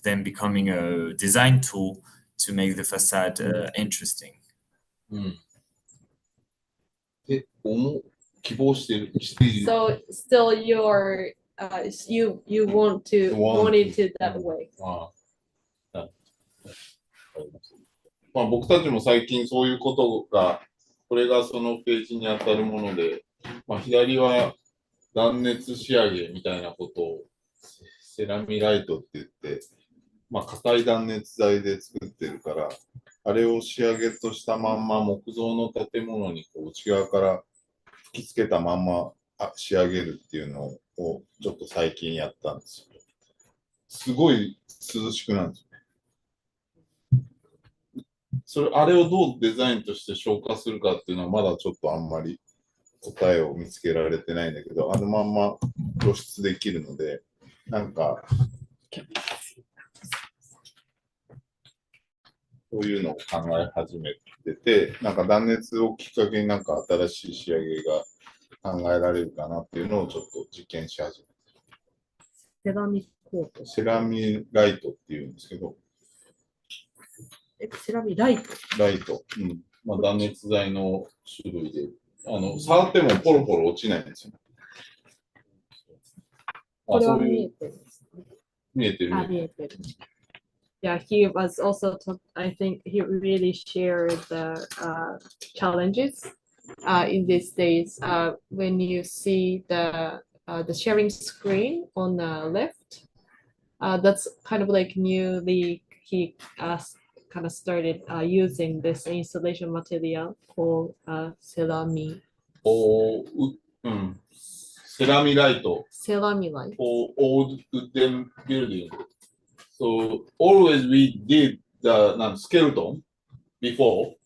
them becoming a design tool to make the facade interesting? で、希望している。 So still you want it to that way. ああ、まあ、僕たちも最近そういうことが、これがそのページに当たるもので、まあ、左は断熱仕上げみたいなことをセラミライトって言って、まあ、硬い断熱材で作ってるから、あれを仕上げとしたまんま木造の建物にこう内側から吹き付けたまんま仕上げるっていうのをちょっと最近やったんですよ。すごい涼しくなるんですよね。あれをどうデザインとして消化するかっていうのはまだちょっとあんまり答えを見つけられてないんだけど、あのまんま露出できるので、なんか、そういうのを考え始めてて、なんか断熱をきっかけになんか新しい仕上げが考えられるかなっていうのをちょっと実験し始めて。セラミコート。セラミライトっていうんですけど。セラミライト。ライト。うん。まあ、断熱材の種類で、触ってもポロポロ落ちないんですよ。これは見えてる。見えてる。見えてる。Yeah, he was also, I think he really shared the challenges in these days. When you see the sharing screen on the left, that's kind of like newly he kind of started using this installation material called ceramic. セラミライト Ceramic light. for old wooden building. So always we did the skeleton before,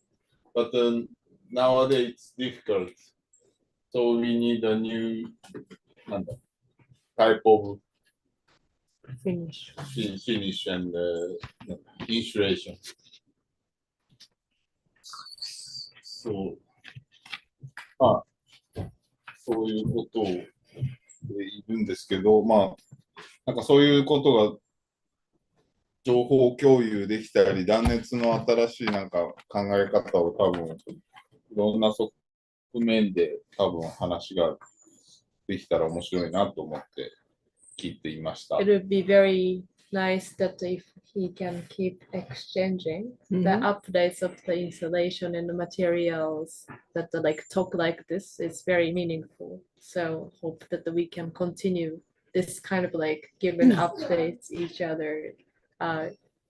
but nowadays it's difficult. So we need a new type of Finish. finish and insulation. So, そういうことをいるんですけど、まあ、なんかそういうことが情報共有できたり、断熱の新しいなんか考え方を多分、いろんな側面で多分話ができたら面白いなと思って聞いていました。It would be very nice that if he can keep exchanging the updates of the installation and the materials that talk like this is very meaningful. So hope that we can continue this kind of giving updates each other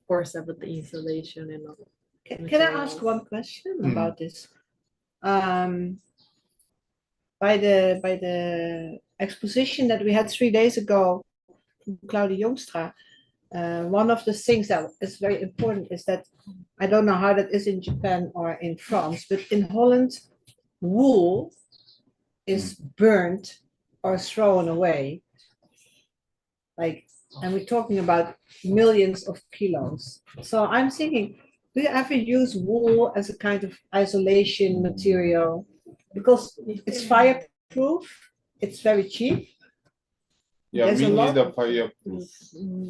course about the installation and all. Can I ask one question about this? By the exposition that we had 3 days ago, Claudia Jongstra, one of the things that is very important is that I don't know how that is in Japan or in France, but in Holland, wool is burned or thrown away. And we're talking about millions of kilos. So I'm thinking, do you ever use wool as a kind of isolation material? Because it's fireproof, it's very cheap. Yeah, we need a fireproof.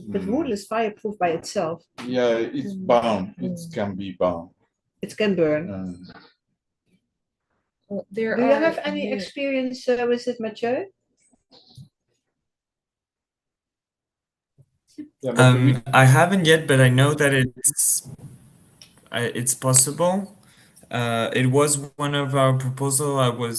But wool is fireproof by itself. Yeah, it's bound. It can be bound. It can burn. Do you have any experience with it, Mathieu? Yeah, I haven't yet, but I know that it's possible. It was one of our proposal.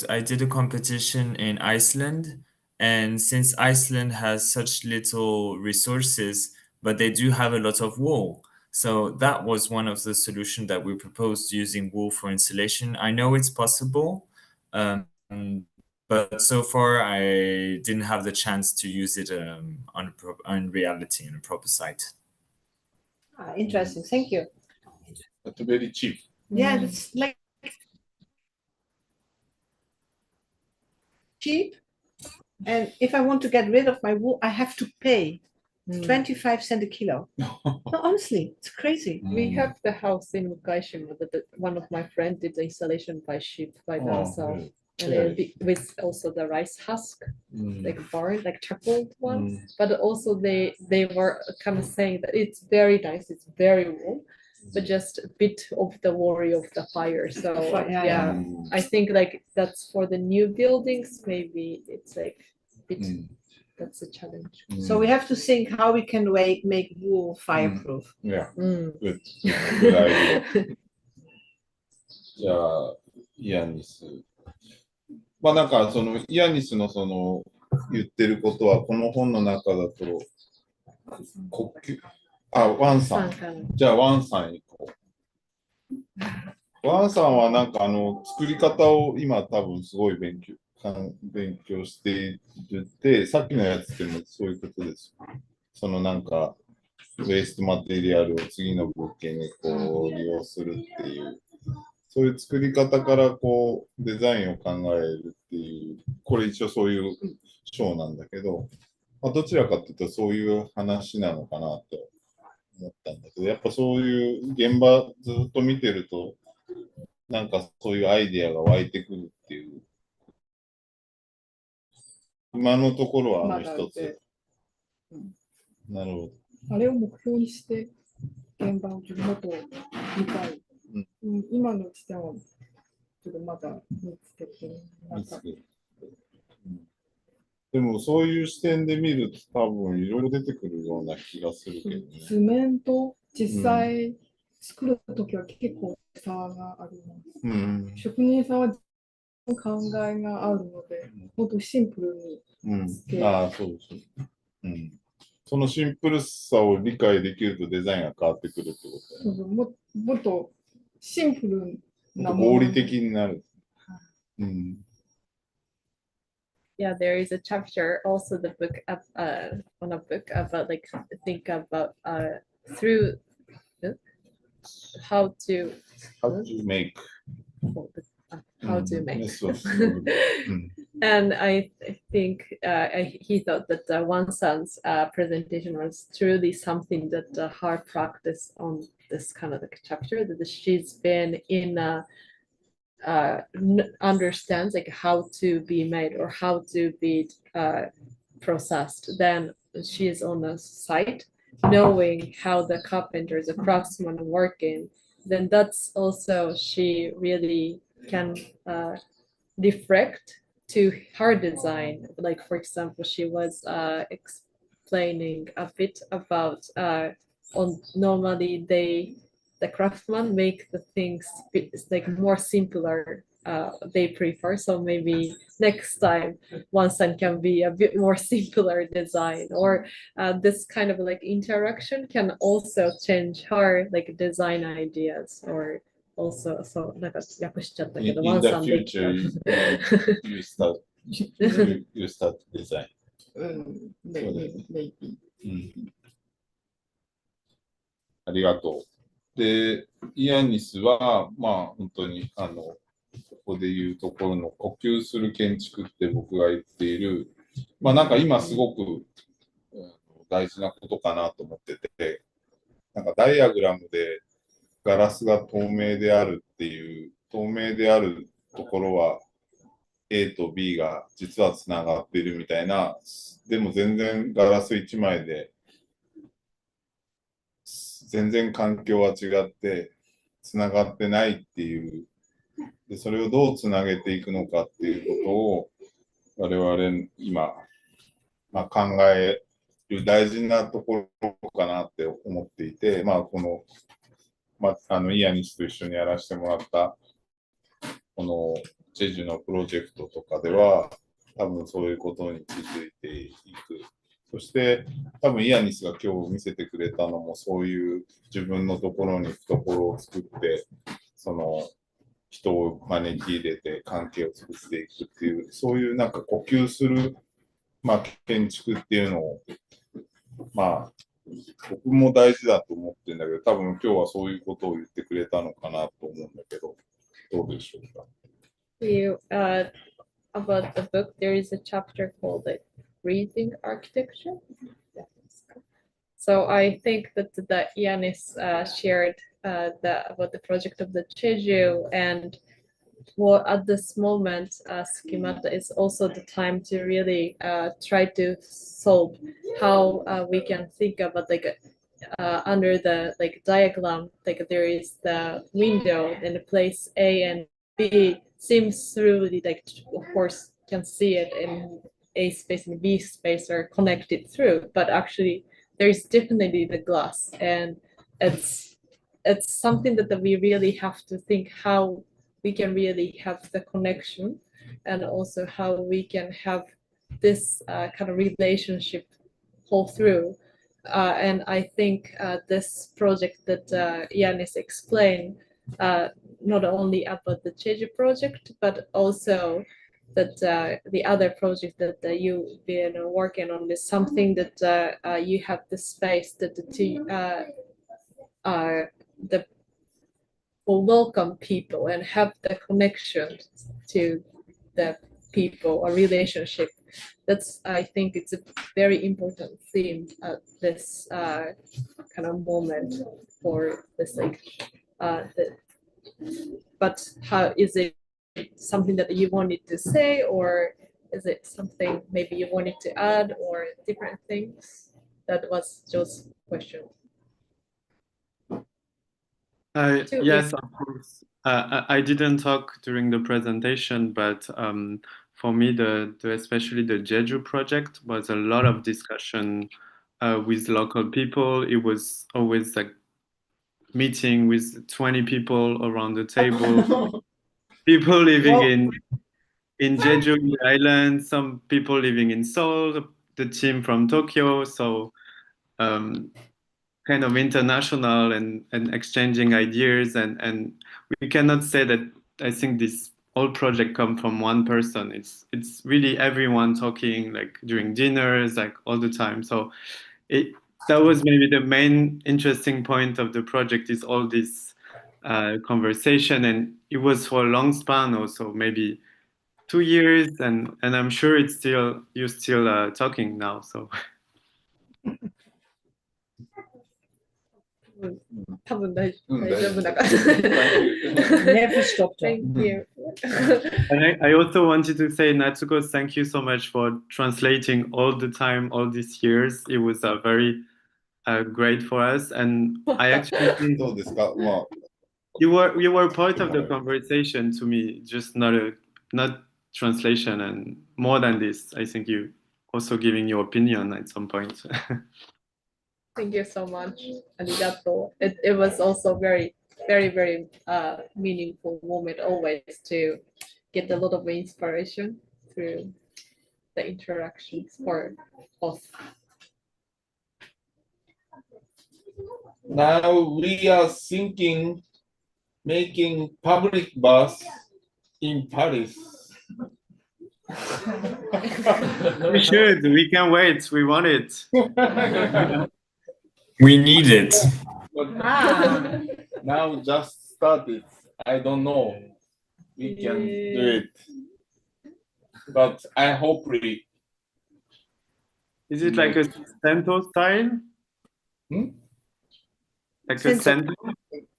I did a competition in Iceland, and since Iceland has such little resources, but they do have a lot of wool. So that was one of the solutions that we proposed, using wool for insulation. I know it's possible, but so far I didn't have the chance to use it on reality in a proper site. Interesting. Thank you. That's very cheap. Yeah, it's cheap. And if I want to get rid of my wool, I have to pay 25 cents a kilo. No, honestly, it's crazy. We have the house in Mukaishima that one of my friends did the installation by ship by themselves. And then with also the rice husk, barn, charcoal ones. But also they were kind of saying that it's very nice, it's very warm. but just a bit of the worry of the fire. So Yeah, yeah, I think like that's for the new buildings. Maybe it's like bit. That's a challenge. So we have to think how we can make wool fireproof. Yeah, good idea. じゃあ、イアニス。まあなんかそのイアニスのその言ってることはこの本の中だと呼吸、ワンさん。じゃあワンさん行こう。ワンさんはなんか作り方を今多分すごい勉強していて、さっきのやつでもそういうことです。そのなんかウェイストマテリアルを次の物件にこう利用するっていう。そういう作り方からこうデザインを考えるっていう、これ一応そういう章なんだけど、まあ、どちらかというとそういう話なのかなと思ったんだけど、やっぱそういう現場ずっと見てると、なんかそういうアイデアが湧いてくるっていう。今のところは一つ。なるほど。あれを目標にして現場をもっと見たい。今の時点はちょっとまだ見つけてなかった。でもそういう視点で見ると多分いろいろ出てくるような気がするけどね。図面と実際作るときは結構差があります。職人さんは考えがあるので、もっとシンプルにつける。そうそう。そのシンプルさを理解できるとデザインが変わってくるってことだよね。もっとシンプルな合理的になる。Yeah, there is a chapter, also the book on a book about like think about through how to make. And I think he thought that Wan San's presentation was truly something that hard practice on this kind of like chapter, that she's been in understands like how to be made or how to be processed. Then she is on the site knowing how the carpenters, the craftsmen are working. Then that's also she really can reflect to her design. Like for example, she was explaining a bit about on normally the craftsmen make the things like more simpler they prefer. So maybe next time one sun can be a bit more simpler design, or this kind of like interaction can also change her like design ideas, or also so なんか訳しちゃったけど In the future you start design. Maybe. ありがとう。で、イアニスは、まあ本当にここでいうところの呼吸する建築って僕が言っている、まあなんか今すごく大事なことかなと思ってて、なんかダイアグラムでガラスが透明であるっていう、透明であるところは A と B が実はつながっているみたいな、でも全然ガラス1枚で全然環境は違ってつながってないっていう、でそれをどうつなげていくのかっていうことを我々今、まあ、考える大事なところかなって思っていて、まあこの、まあ、イアニスと一緒にやらせてもらったこのチェジュのプロジェクトとかでは多分そういうことに気づいていく。そして多分イアニスが今日見せてくれたのもそういう自分のところに懐を作ってその人を招き入れて関係を作っていくっていうそういうなんか呼吸する、まあ、建築っていうのをまあ僕も大事だと思ってるんだけど多分今日はそういうことを言ってくれたのかなと思うんだけどどうでしょうか。About the book, there is a chapter called like breathing architecture. So I think that the Yanis shared about the project of the Jeju, and well, at this moment, schemata is also the time to really try to solve how we can think about like under the like diagram, like there is the window and the place A and B seems through the like of course can see it in A space and B space are connected through, but actually there's definitely the glass, and it's something that we really have to think how we can really have the connection, and also how we can have this kind of relationship whole through. And I think this project that Yanis explained, not only about the Jeju project, but also that the other project that you've been working on is something that you have the space that the will welcome people and have the connection to the people or relationship. That's, I think it's a very important theme at this kind of moment for this like but how is it something that you wanted to say, or is it something maybe you wanted to add, or different things? That was Joe's question. Yes, of course. I didn't talk during the presentation, but for me, especially the Jeju project was a lot of discussion with local people. It was always like meeting with 20 people around the table, people living in Jeju Island, some people living in Seoul, the team from Tokyo. So kind of international and exchanging ideas, and we cannot say that I think this whole project come from one person. It's really everyone talking like during dinners, like all the time. So that was maybe the main interesting point of the project, is all this conversation, and it was for a long span also, maybe 2 years, and I'm sure you're still talking now. So 多分大丈夫だから。Never stop Thank talking. you. And I also wanted to say, Natsuko, thank you so much for translating all the time, all these years. It was very great for us. And I actually think どうですか？まあ、 you were part of the conversation to me, just not translation, and more than this. I think you also giving your opinion at some point. Thank you so much. Arigato. It was also very meaningful moment always to get a lot of inspiration through the interactions for both. Now we are thinking making public bus in Paris. We should. We can wait. We want it. We need it. But now just started. I don't know. We can do it. But I hopefully. Is it like a Sento style? Like a Sento?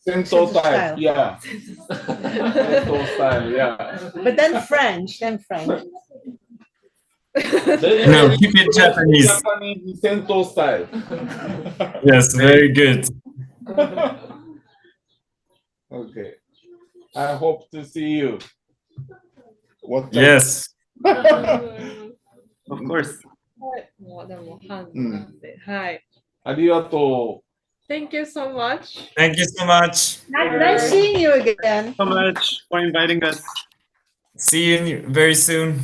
Sento style, yeah. Sento style, yeah. But then French. No, keep it Japanese. Japanese Sento style. Yes, very good. Okay. I hope to see you. What time? Yes. Of course. もうでも半なんで、はい。ありがとう。Thank you so much. Thank you so much. Nice seeing you again. So much for inviting us. See you very soon.